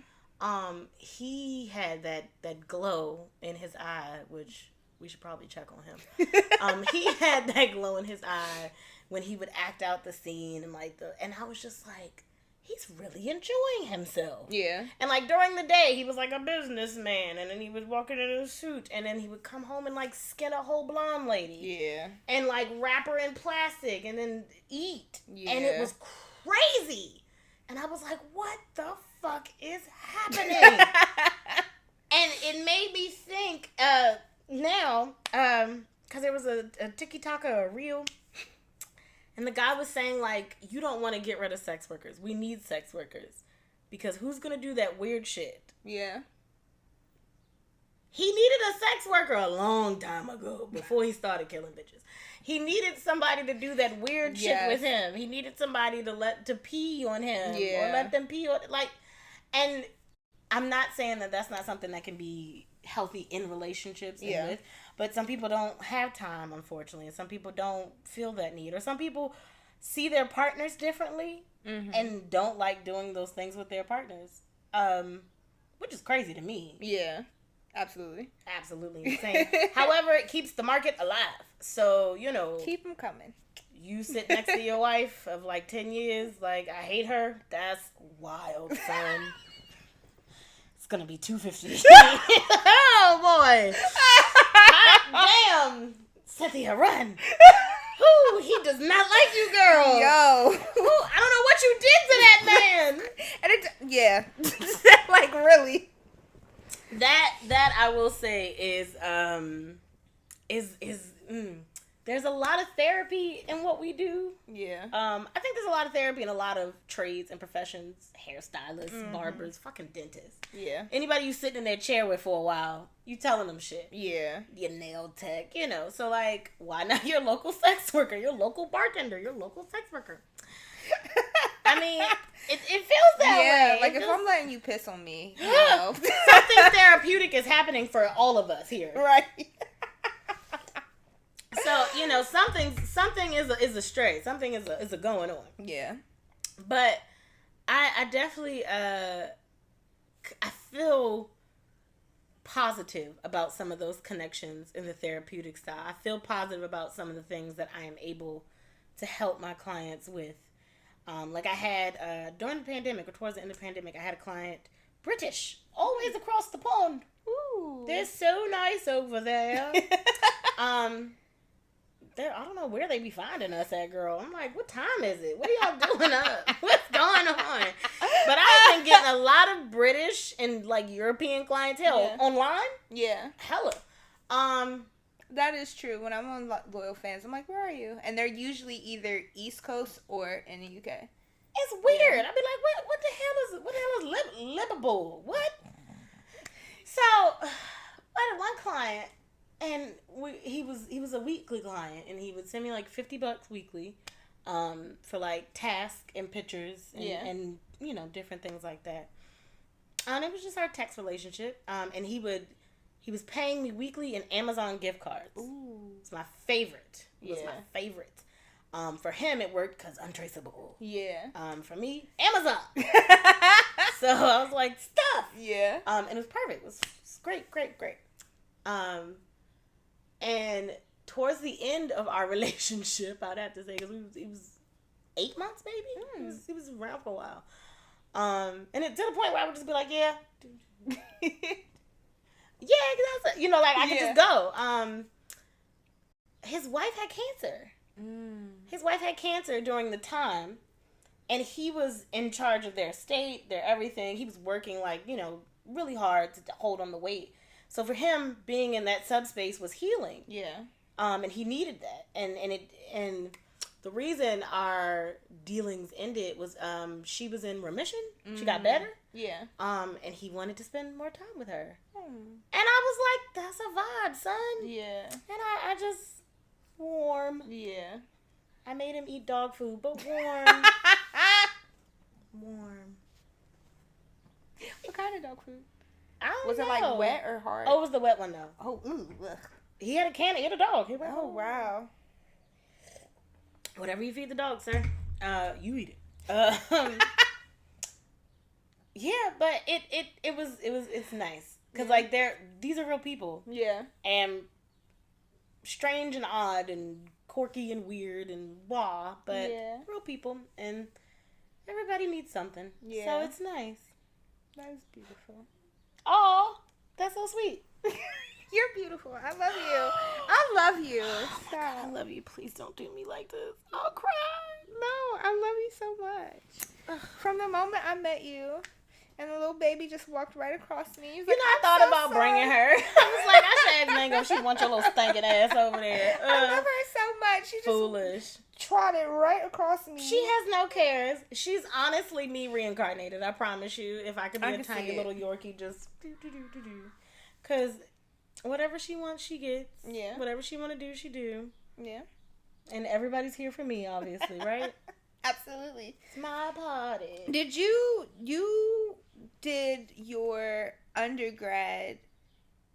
He had that glow in his eye, which we should probably check on him. He had that glow in his eye when he would act out the scene and I was just like, he's really enjoying himself. Yeah. And like during the day, he was like a businessman, and then he was walking in a suit, and then he would come home and like skin a whole blonde lady. Yeah. And like wrap her in plastic and then eat. Yeah. And it was crazy. And I was like, what the fuck is happening? And it made me think now, because there was a TikTok, a reel, and the guy was saying, like, you don't want to get rid of sex workers. We need sex workers. Because who's going to do that weird shit? Yeah. He needed a sex worker a long time ago before he started killing bitches. He needed somebody to do that weird shit with him. He needed somebody to pee on him. Yeah. Or let them pee on, like, and I'm not saying that that's not something that can be healthy in relationships and with, but some people don't have time, unfortunately, and some people don't feel that need, or some people see their partners differently and don't like doing those things with their partners, which is crazy to me. Yeah, absolutely insane. However, it keeps the market alive, so keep them coming. You sit next to your wife of like 10 years, like, I hate her. That's wild, son. It's gonna be $250. Oh boy! Hot damn, Cynthia, run! Ooh, he does not like you, girl. Yo, ooh, I don't know what you did to that man. And like really. That I will say is there's a lot of therapy in what we do. Yeah. I think there's a lot of therapy in a lot of trades and professions. Hairstylists, barbers, fucking dentists. Yeah. Anybody you sit in their chair with for a while, you telling them shit. Yeah. Your nail tech, So, like, why not your local sex worker, your local bartender, your local sex worker? I mean, it feels that way. Like, if I'm letting you piss on me, something therapeutic is happening for all of us here. Right. So, something is a stray. Something is a going on. Yeah. But I definitely I feel positive about some of those connections in the therapeutic style. I feel positive about some of the things that I am able to help my clients with. Like I had during the pandemic, or towards the end of the pandemic, I had a client, British, always across the pond. Ooh. They're so nice over there. I don't know where they be finding us at, girl. I'm like, what time is it? What are y'all doing up? What's going on? But I've been getting a lot of British and like European clientele online. Yeah. Hella. That is true. When I'm on Loyal Fans, I'm like, where are you? And they're usually either East Coast or in the UK. It's weird. I'd be like, what the hell is livable? What? So, I had one client, and he was a weekly client, and he would send me like $50 weekly, for like tasks and pictures and different things like that. And it was just our text relationship. And he was paying me weekly in Amazon gift cards. Ooh. It's my favorite. It was my favorite. For him, it worked because untraceable. Yeah. For me, Amazon. So I was like, stuff. Yeah. And it was perfect. It was great. And towards the end of our relationship, I'd have to say, because 8 months, maybe. He was around for a while. And it to the point where I would just be like, yeah. Yeah, because I could just go. His wife had cancer. His wife had cancer during the time, and he was in charge of their estate, their everything. He was working really hard to hold on the weight. So for him, being in that subspace was healing. Yeah. And he needed that, and the reason our dealings ended was she was in remission. She got better. Yeah. And he wanted to spend more time with her. And I was like, that's a vibe, son. Yeah. And I just warm. Yeah. I made him eat dog food, but warm. Warm. What kind of dog food? I don't Was know. it like wet or hard? Oh, it was the wet one though. Oh, He had a can. He had a dog. He went, oh wow. Whatever you feed the dog, sir, you eat it. Yeah, but it's nice because these are real people. Yeah. And strange and odd and quirky and weird and blah, but real people, and everybody needs something. Yeah. So it's nice. That is beautiful. Oh, that's so sweet. You're beautiful. I love you. I love you. Stop. I love you. Please don't do me like this. I'll cry. No, I love you so much. From the moment I met you, and the little baby just walked right across me. I thought about bringing her. I was like, I should ask Mango if she wants your little stinking ass over there. I love her so much. She just foolish. Trotted right across me. She has no cares. She's honestly me reincarnated. I promise you. If I could be a tiny little Yorkie, just do. Because whatever she wants, she gets. Yeah. Whatever she want to do, she do. Yeah. And everybody's here for me, obviously, right? Absolutely. It's my party. Did you did your undergrad,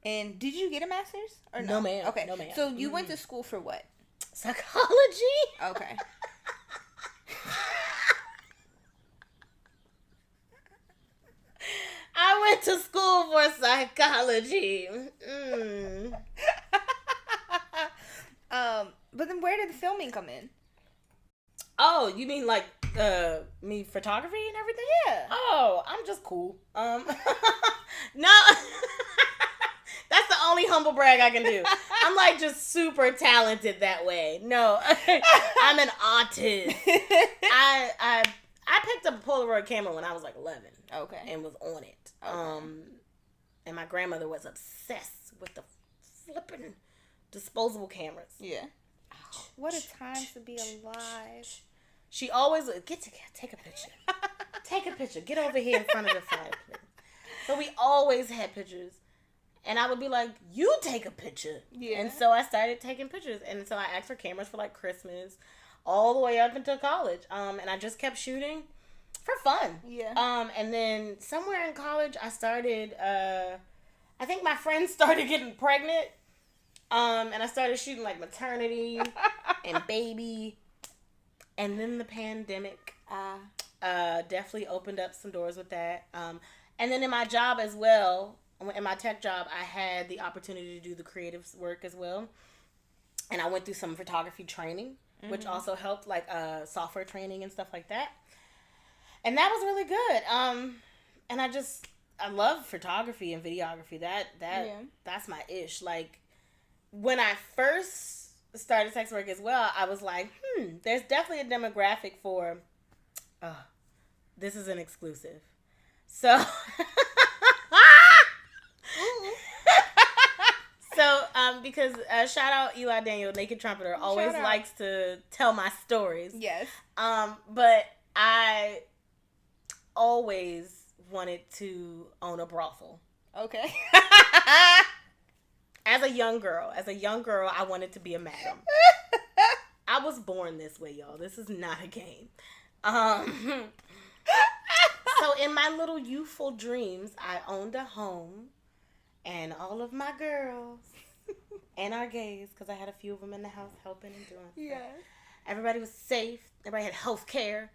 and did you get a master's or no? No, ma'am. Okay. No, ma'am. So you went to school for what? Psychology. Okay. I went to school for psychology. But then where did the filming come in? Oh, you mean like me photography and everything? Yeah. Oh, I'm just cool. No. That's the only humble brag I can do. I'm like just super talented that way. No. I'm an artist. I picked up a Polaroid camera when I was like 11. Okay. And was on it. Okay. And my grandmother was obsessed with the flipping disposable cameras. Yeah. What a time to be alive. She always get together, take a picture. Take a picture. Get over here in front of the fireplace. So we always had pictures. And I would be like, you take a picture. Yeah. And so I started taking pictures. And so I asked for cameras for like Christmas all the way up until college. And I just kept shooting for fun. Yeah. And then somewhere in college I started, I think my friends started getting pregnant. And I started shooting like maternity and baby. And then the pandemic definitely opened up some doors with that. And then in my job as well, in my tech job, I had the opportunity to do the creative work as well. And I went through some photography training, which also helped, like software training and stuff like that. And that was really good. And I love photography and videography. That's my ish. Like, when I first started sex work as well, I was like, there's definitely a demographic for, this is an exclusive. So, because shout out Eli Daniel, Naked Trumpeter, always likes to tell my stories. Yes. But I always wanted to own a brothel. Okay. As a young girl, I wanted to be a madam. I was born this way, y'all. This is not a game. So in my little youthful dreams, I owned a home and all of my girls and our gays, because I had a few of them in the house helping and doing stuff. Yeah. Everybody was safe. Everybody had health care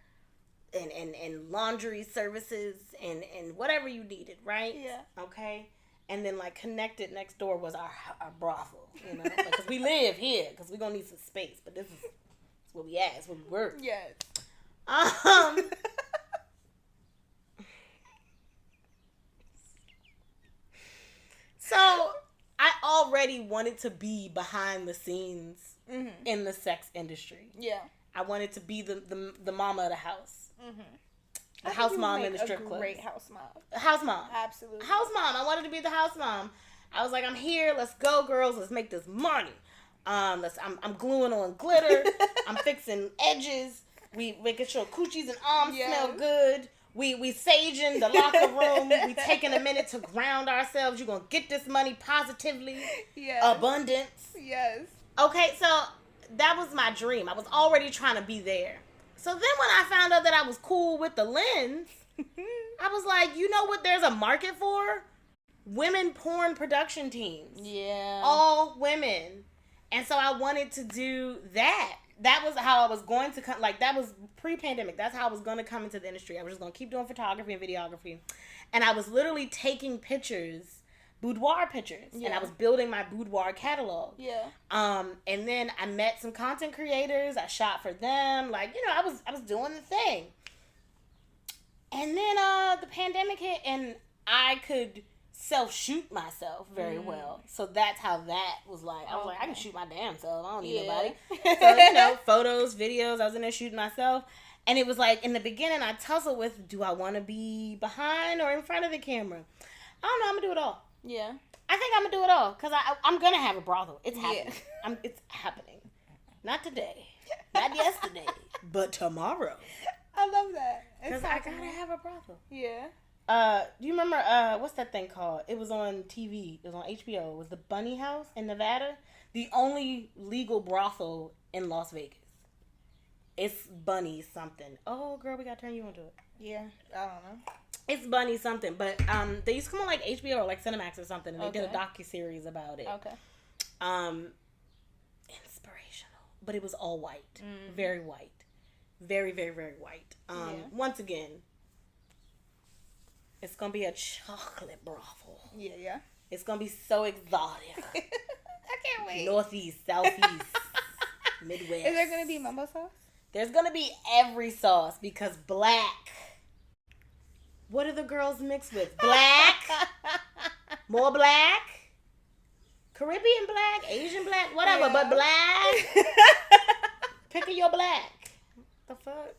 and laundry services and whatever you needed, right? Yeah. Okay. And then, like, connected next door was our brothel, you know? Because we live here, because we're going to need some space. But this is what we at. It's what we work. Yes. So I already wanted to be behind the scenes in the sex industry. Yeah. I wanted to be the mama of the house. Mm-hmm. The house mom in the strip club. Great house mom. House mom. Absolutely. House mom. I wanted to be the house mom. I was like, I'm here. Let's go, girls. Let's make this money. I'm gluing on glitter. I'm fixing edges. We making sure coochies and arms smell good. We saging the locker room. We taking a minute to ground ourselves. You're gonna get this money positively. Yes. Abundance. Yes. Okay, so that was my dream. I was already trying to be there. So then when I found out that I was cool with the lens, I was like, you know what there's a market for? Women porn production teams. Yeah. All women. And so I wanted to do that. That was how I was going to come. Like, that was pre-pandemic. That's how I was going to come into the industry. I was just going to keep doing photography and videography. And I was literally taking pictures, boudoir pictures. Yeah. And I was building my boudoir catalog. Yeah. And then I met some content creators. I shot for them. Like, you know, I was doing the thing. And then the pandemic hit, and I could self-shoot myself very well. So that's how that was like. I was like, I can shoot my damn self. I don't need nobody. So, you know, photos, videos, I was in there shooting myself. And it was like, in the beginning, I tussled with, do I want to be behind or in front of the camera? I don't know. I'm going to do it all. Yeah. I think I'm going to do it all. Because I'm going to have a brothel. It's happening. Yeah. It's happening. Not today. Not yesterday. But tomorrow. I love that. Because I got to have a brothel. Yeah. Do you remember, what's that thing called? It was on TV. It was on HBO. It was the Bunny House in Nevada. The only legal brothel in Las Vegas. It's Bunny something. Oh, girl, we got to turn you onto it. Yeah, I don't know. It's Bunny something. But they used to come on like HBO or like Cinemax or something. And they did a docuseries about it. Okay. Inspirational. But it was all white. Very white. Very, very, very white. Once again, it's going to be a chocolate brothel. Yeah. It's going to be so exotic. I can't wait. Northeast, Southeast, Midwest. Is there going to be mumbo sauce? There's going to be every sauce because black. What are the girls mixed with? Black. More black. Caribbean black. Asian black. Whatever. Yeah. But black. Pick your black. The fuck?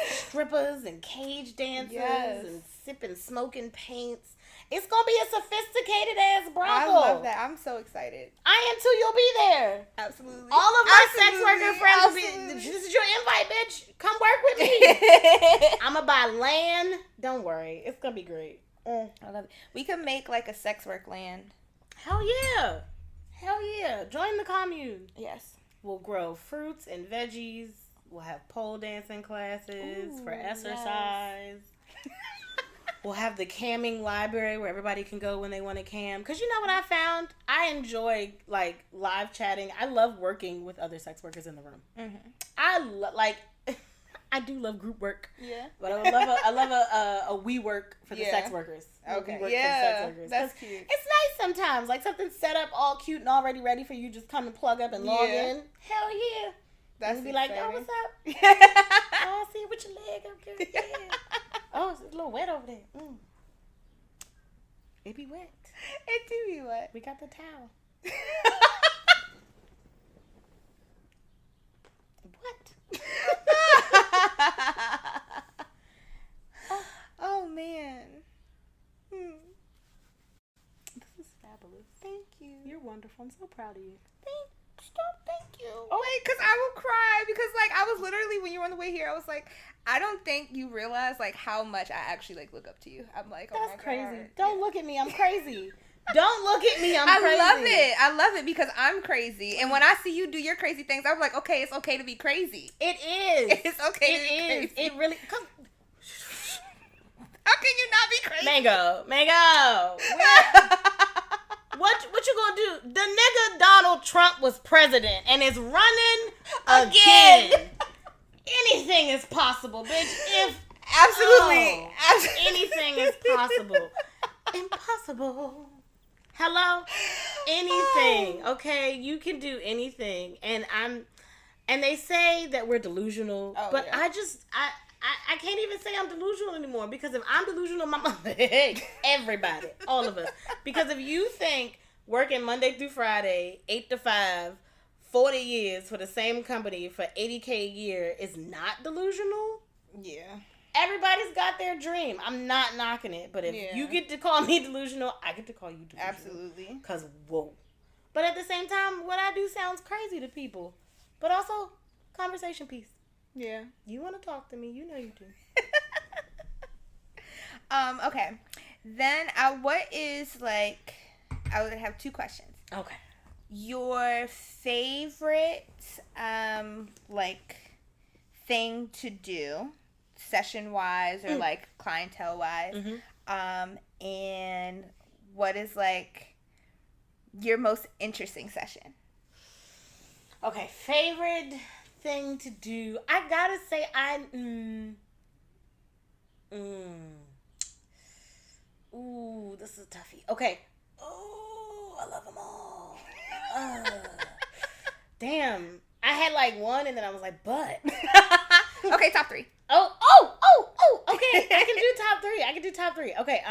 Strippers and cage dancers and sipping smoking paints. It's gonna be a sophisticated ass brothel. I love that. I'm so excited. I am too. You'll be there. Absolutely. All of my sex worker friends will be. This is your invite, bitch. Come work with me. I'm gonna buy land. Don't worry. It's gonna be great. I love it. We could make like a sex work land. Hell yeah. Hell yeah. Join the commune. Yes. We'll grow fruits and veggies. We'll have pole dancing classes for exercise. Yes. We'll have the camming library where everybody can go when they want to cam. Because you know what I found? I enjoy, like, live chatting. I love working with other sex workers in the room. Mm-hmm. I do love group work. Yeah. But I love a we work for the sex workers. Okay. For the sex workers. That's cute. It's nice sometimes. Like, something's set up all cute and already ready for you. Just come and plug up and log in. Hell yeah. That's be like, oh, what's up? Oh, I see you with your leg up there. Yeah. Oh, it's a little wet over there. It be wet. It do be wet. We got the towel. What? Oh, man. This is fabulous. Thank you. You're wonderful. I'm so proud of you. Thank you. Oh, wait, because I will cry. Because, like, I was literally, when you were on the way here, I was like, I don't think you realize, like, how much I actually, like, look up to you. I'm like, oh, that's my God. Crazy. Don't look at me. I'm crazy. Don't look at me. I'm crazy. I love it because I'm crazy. And when I see you do your crazy things, I'm like, okay, it's okay to be crazy. It is. It's okay to be crazy. It really... How can you not be crazy? Mango. What you gonna do? The nigga Donald Trump was president and is running again. Anything is possible, bitch. Absolutely. Anything is possible. Impossible. Hello? Anything. Okay? You can do anything. And And they say that we're delusional, but yeah. I can't even say I'm delusional anymore, because if I'm delusional, my mother, everybody, all of us. Because if you think working Monday through Friday, 8 to 5, 40 years for the same company for $80K a year is not delusional, yeah. Everybody's got their dream. I'm not knocking it, but if you get to call me delusional, I get to call you delusional. Absolutely. Because, whoa. But at the same time, what I do sounds crazy to people. But also, conversation piece. Yeah. You want to talk to me, you know you do. Okay. Then, what is, like, I would have 2 questions. Okay. Your favorite, like, thing to do, session-wise or, like, clientele-wise, and what is, like, your most interesting session? Okay, favorite thing to do. I gotta say, Ooh, this is a toughie. Okay. Oh, I love them all. Damn. I had like one and then I was like, but. Okay, top 3. Oh, okay. I can do top 3. Okay,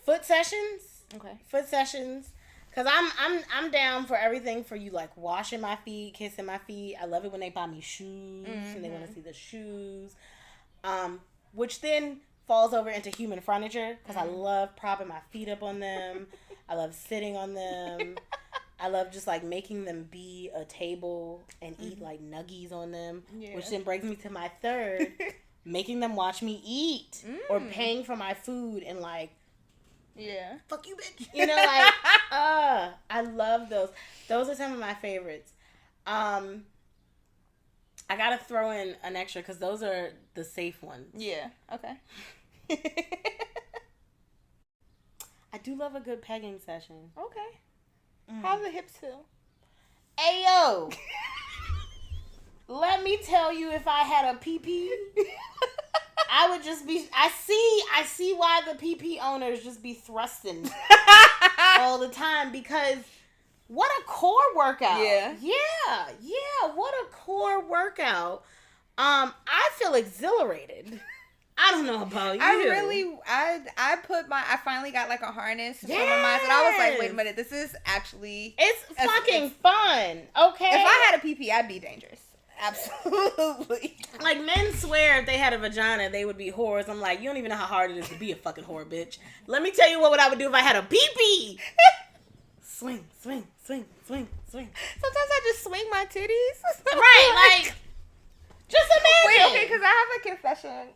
foot sessions. Okay. Foot sessions. Cause I'm down for everything, for you, like washing my feet, kissing my feet. I love it when they buy me shoes and they want to see the shoes. Which then falls over into human furniture, because I love propping my feet up on them. I love sitting on them. I love just like making them be a table and eat like nuggies on them. Yeah. Which then brings me to my third, making them watch me eat or paying for my food and like, yeah, fuck you, bitch. You know, like, I love those. Those are some of my favorites. I gotta throw in an extra, because those are the safe ones. Yeah. Okay. I do love a good pegging session. Okay. How the hips feel? Ayo. Let me tell you, if I had a PP, I would just be. I see why the PP owners just be thrusting all the time, because what a core workout. Yeah. What a core workout. I feel exhilarated. I don't know about you. I finally got like a harness for my mind, and I was like, wait a minute, this is actually, it's fucking fun. Okay. If I had a PP, I'd be dangerous. Absolutely. Like, men swear if they had a vagina, they would be whores. I'm like, you don't even know how hard it is to be a fucking whore, bitch. Let me tell you what I would do if I had a PP. Swing. Sometimes I just swing my titties. Right, like, just imagine. Wait, okay, because I have a confession.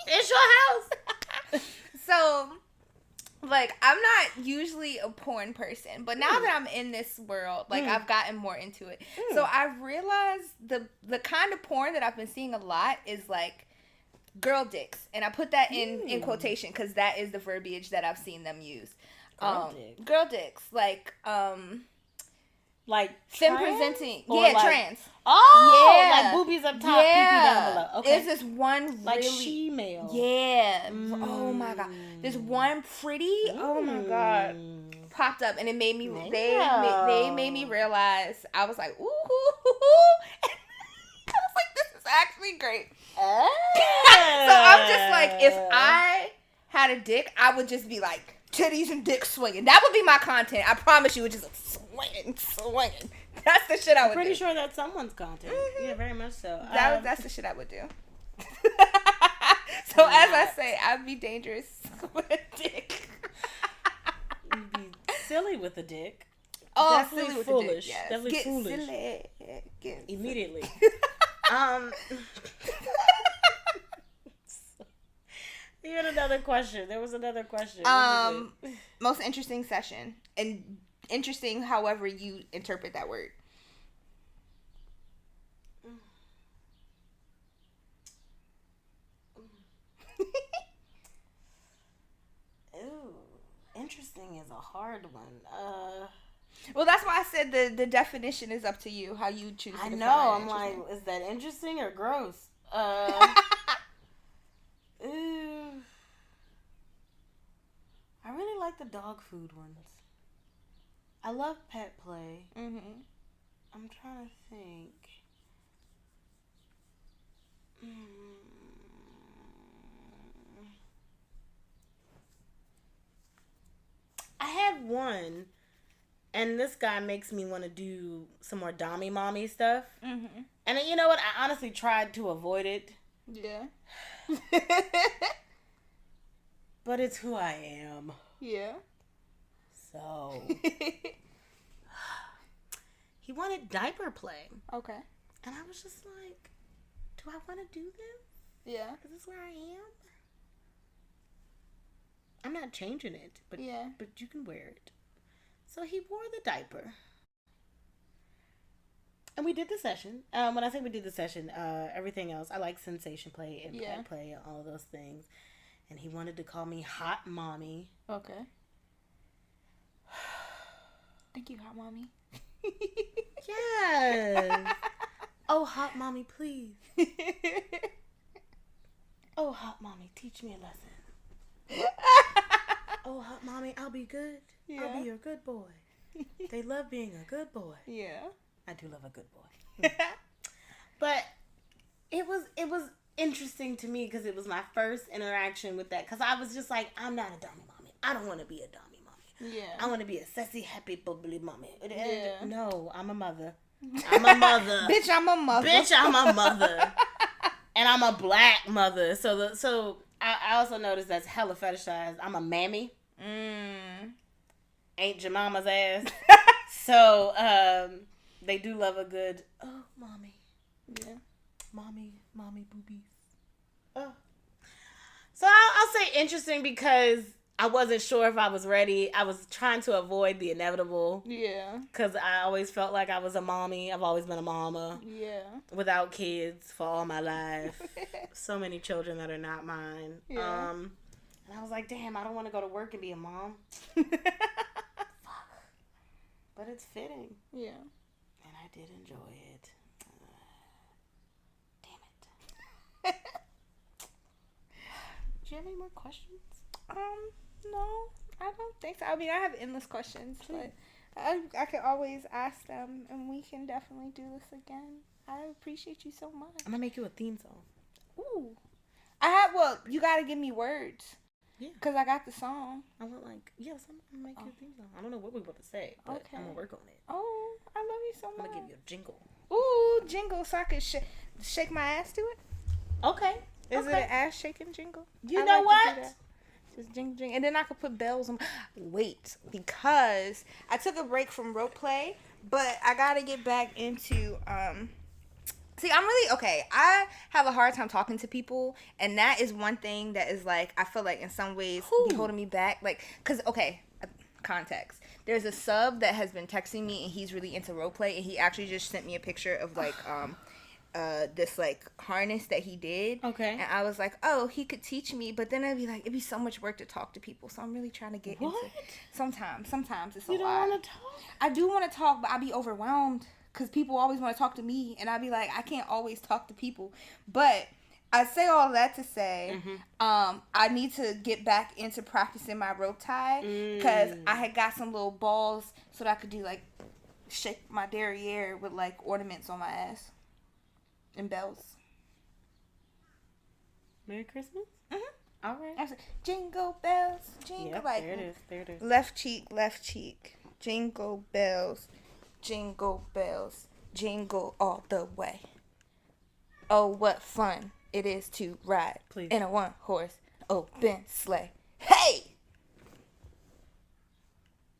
It's your house. So, like, I'm not usually a porn person, but now that I'm in this world, like, I've gotten more into it. So I've realized the kind of porn that I've been seeing a lot is, like, girl dicks. And I put that in quotation, because that is the verbiage that I've seen them use. Girl dicks. Like femme presenting. Yeah, like, trans. Oh, yeah. Like boobies up top, pee-pee down below. Okay. It's this one like really... she-male. Yeah. Oh, my God. This one pretty... Oh, my God. Popped up, and it made me... They made me realize... I was like, ooh. I was like, this is actually great. So I'm just like, if I had a dick, I would just be like... titties and dick swinging. That would be my content. I promise you, it's just like swinging. That's the shit I would do. I'm pretty sure that's someone's content. Yeah, very much so. That's the shit I would do. So as I say, I'd be dangerous with a dick. You'd be silly with a dick. Oh, definitely silly with foolish. a dick. Yes. Definitely Get foolish. Silly. Get immediately. You had another question. There was another question. Most interesting session. And interesting however you interpret that word. Ooh, interesting is a hard one. Well, that's why I said the definition is up to you, how you choose to define it. I'm like, is that interesting or gross? Ooh. I really like the dog food ones. I love pet play. I'm trying to think. I had one, and this guy makes me want to do some more dommy mommy stuff. Mm-hmm. And you know what? I honestly tried to avoid it. Yeah. But it's who I am. Yeah. So. He wanted diaper play. Okay. And I was just like, do I want to do this? Yeah. Is this where I am? I'm not changing it, but you can wear it. So he wore the diaper. And we did the session. When I say we did the session, everything else, I like sensation play and pet play and all those things. And he wanted to call me Hot Mommy. Okay. Thank you, Hot Mommy. Yes. Oh, Hot Mommy, please. Oh, Hot Mommy, teach me a lesson. Oh, Hot Mommy, I'll be good. Yeah. I'll be your good boy. They love being a good boy. Yeah. I do love a good boy. But it was interesting to me because it was my first interaction with that. Because I was just like, I'm not a dummy mommy. I don't want to be a dummy mommy. Yeah. I want to be a sassy, happy, bubbly mommy. Yeah. No, I'm a mother. I'm a mother. Bitch, I'm a mother. Bitch, I'm a mother. And I'm a black mother. So I also noticed that's hella fetishized. I'm a mammy. Ain't your mama's ass. So, they do love a good, oh, mommy. Yeah. Mommy boobies. Oh. So I'll say interesting because I wasn't sure if I was ready. I was trying to avoid the inevitable. Yeah. Because I always felt like I was a mommy. I've always been a mama. Yeah. Without kids for all my life. So many children that are not mine. Yeah. And I was like, damn, I don't want to go to work and be a mom. Fuck. But it's fitting. Yeah. And I did enjoy it. Damn it. Do you have any more questions? No, I don't think so. I mean, I have endless questions, but I can always ask them, and we can definitely do this again. I appreciate you so much. I'm gonna make you a theme song. Ooh. You gotta give me words. Yeah. Because I got the song. I want I'm gonna make you a theme song. I don't know what we want to say, but I'm gonna work on it. Oh, I love you so much. I'm gonna give you a jingle. Ooh, jingle, so I can shake my ass to it? Okay. Is it an ass shaking jingle? You know what? Just jing, jing. And then I could put bells on. Wait, because I took a break from rope play, but I got to get back into, see, I'm really, okay, I have a hard time talking to people, and that is one thing that is, like, I feel like in some ways be holding me back. Like, because, okay, context. There's a sub that has been texting me, and he's really into role play, and he actually just sent me a picture of, like, this, like, harness that he did. Okay. And I was like, oh, he could teach me, but then it'd be so much work to talk to people, so I'm really trying to get into it. Sometimes it's a lot. You don't want to talk? I do want to talk, but I'd be overwhelmed. Because people always want to talk to me, and I'd be like, I can't always talk to people. But I say all that to say, I need to get back into practicing my rope tie. Because I had got some little balls so that I could do, like, shake my derriere with, like, ornaments on my ass. And bells. Merry Christmas? All right. I was like, jingle bells, jingle. Yep, like, there it is. Left cheek. Jingle bells. Jingle bells, jingle all the way. Oh, what fun it is to ride in a one-horse open sleigh. Hey!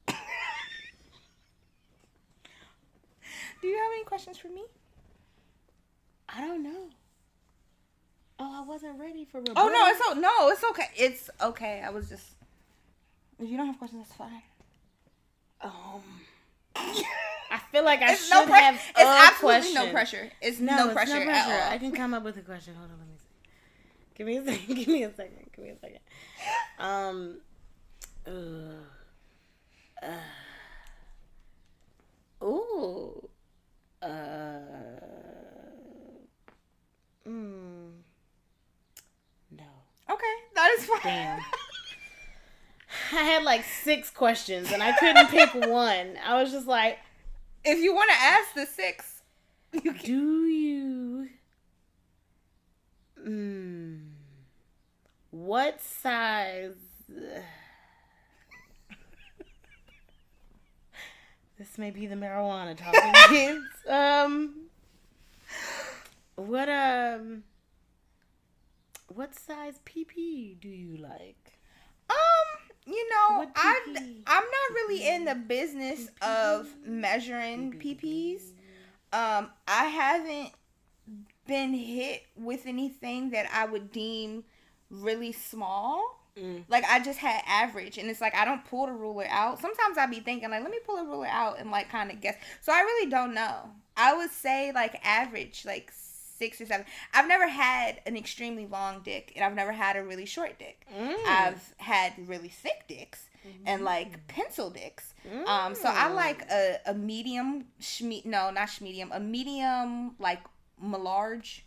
Do you have any questions for me? I don't know. Oh, I wasn't ready for rebuttal. Oh, it's okay. It's okay. I was just... If you don't have questions, that's fine. I feel like I should have It's absolutely no pressure. It's no pressure at all. I can come up with a question. Hold on, let me see. Give me a second. No. Okay, that is fine. Damn. I had like 6 questions and I couldn't pick one. I was just like, If you want to ask the 6, you can. Do you? What size? This may be the marijuana talking, kids. What size PP do you like? I'm not really in the business of measuring PPs. I haven't been hit with anything that I would deem really small. Like, I just had average, and it's like I don't pull the ruler out. Sometimes I be thinking, like, let me pull a ruler out and, like, kind of guess. So I really don't know. I would say, like, average, like, 6 or 7. I've never had an extremely long dick, and I've never had a really short dick. I've had really thick dicks and, like, pencil dicks. So I like a medium, a medium, like, large.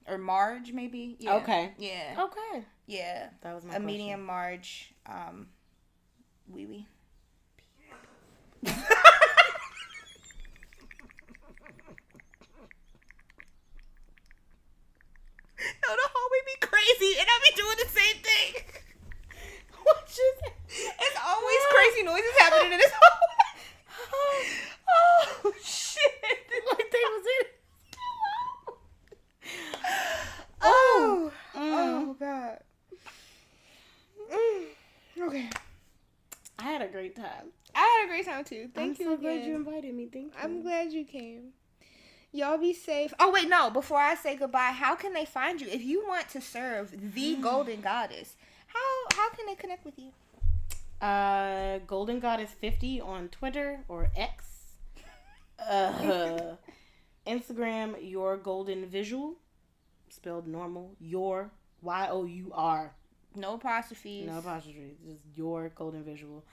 Or Marge, maybe. Yeah. Okay. Yeah. Okay. Yeah. That was my question. Medium Marge, wee wee. No, the hallway be crazy, and I be doing the same thing. It's always crazy noises happening in this hallway. Oh shit! Like they was in. Oh God. Okay. I had a great time. I had a great time too. Thank you. I'm so glad you invited me. Thank you. I'm glad you came. Y'all be safe. Oh wait, no. Before I say goodbye, how can they find you if you want to serve the Golden Goddess? How can they connect with you? Golden Goddess 50 on Twitter or X. Instagram, Your Golden Visual, spelled normal. Your YOUR. No apostrophes. No apostrophes. Just Your Golden Visual.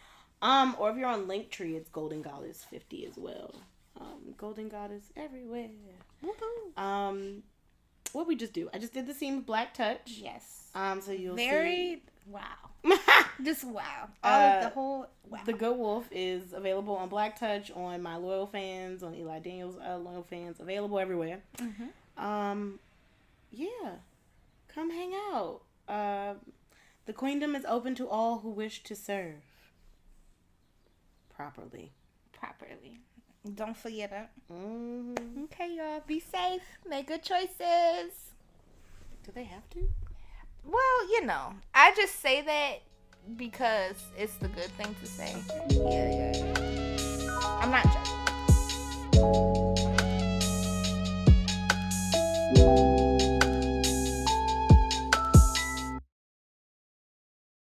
Or if you're on Linktree, it's Golden Goddess 50 as well. Golden Goddess everywhere. Woohoo. What we just do? I just did the scene with Black Touch. Yes. So you'll see. Wow. Just wow. All of the whole wow. The Good Wolf is available on Black Touch, on My Loyal Fans, on Eli Daniels Loyal Fans, available everywhere. Yeah. Come hang out. The Queendom is open to all who wish to serve. Properly. Don't forget it. Okay, y'all. Be safe. Make good choices. Do they have to? Well, I just say that because it's the good thing to say. Yeah. I'm not judging.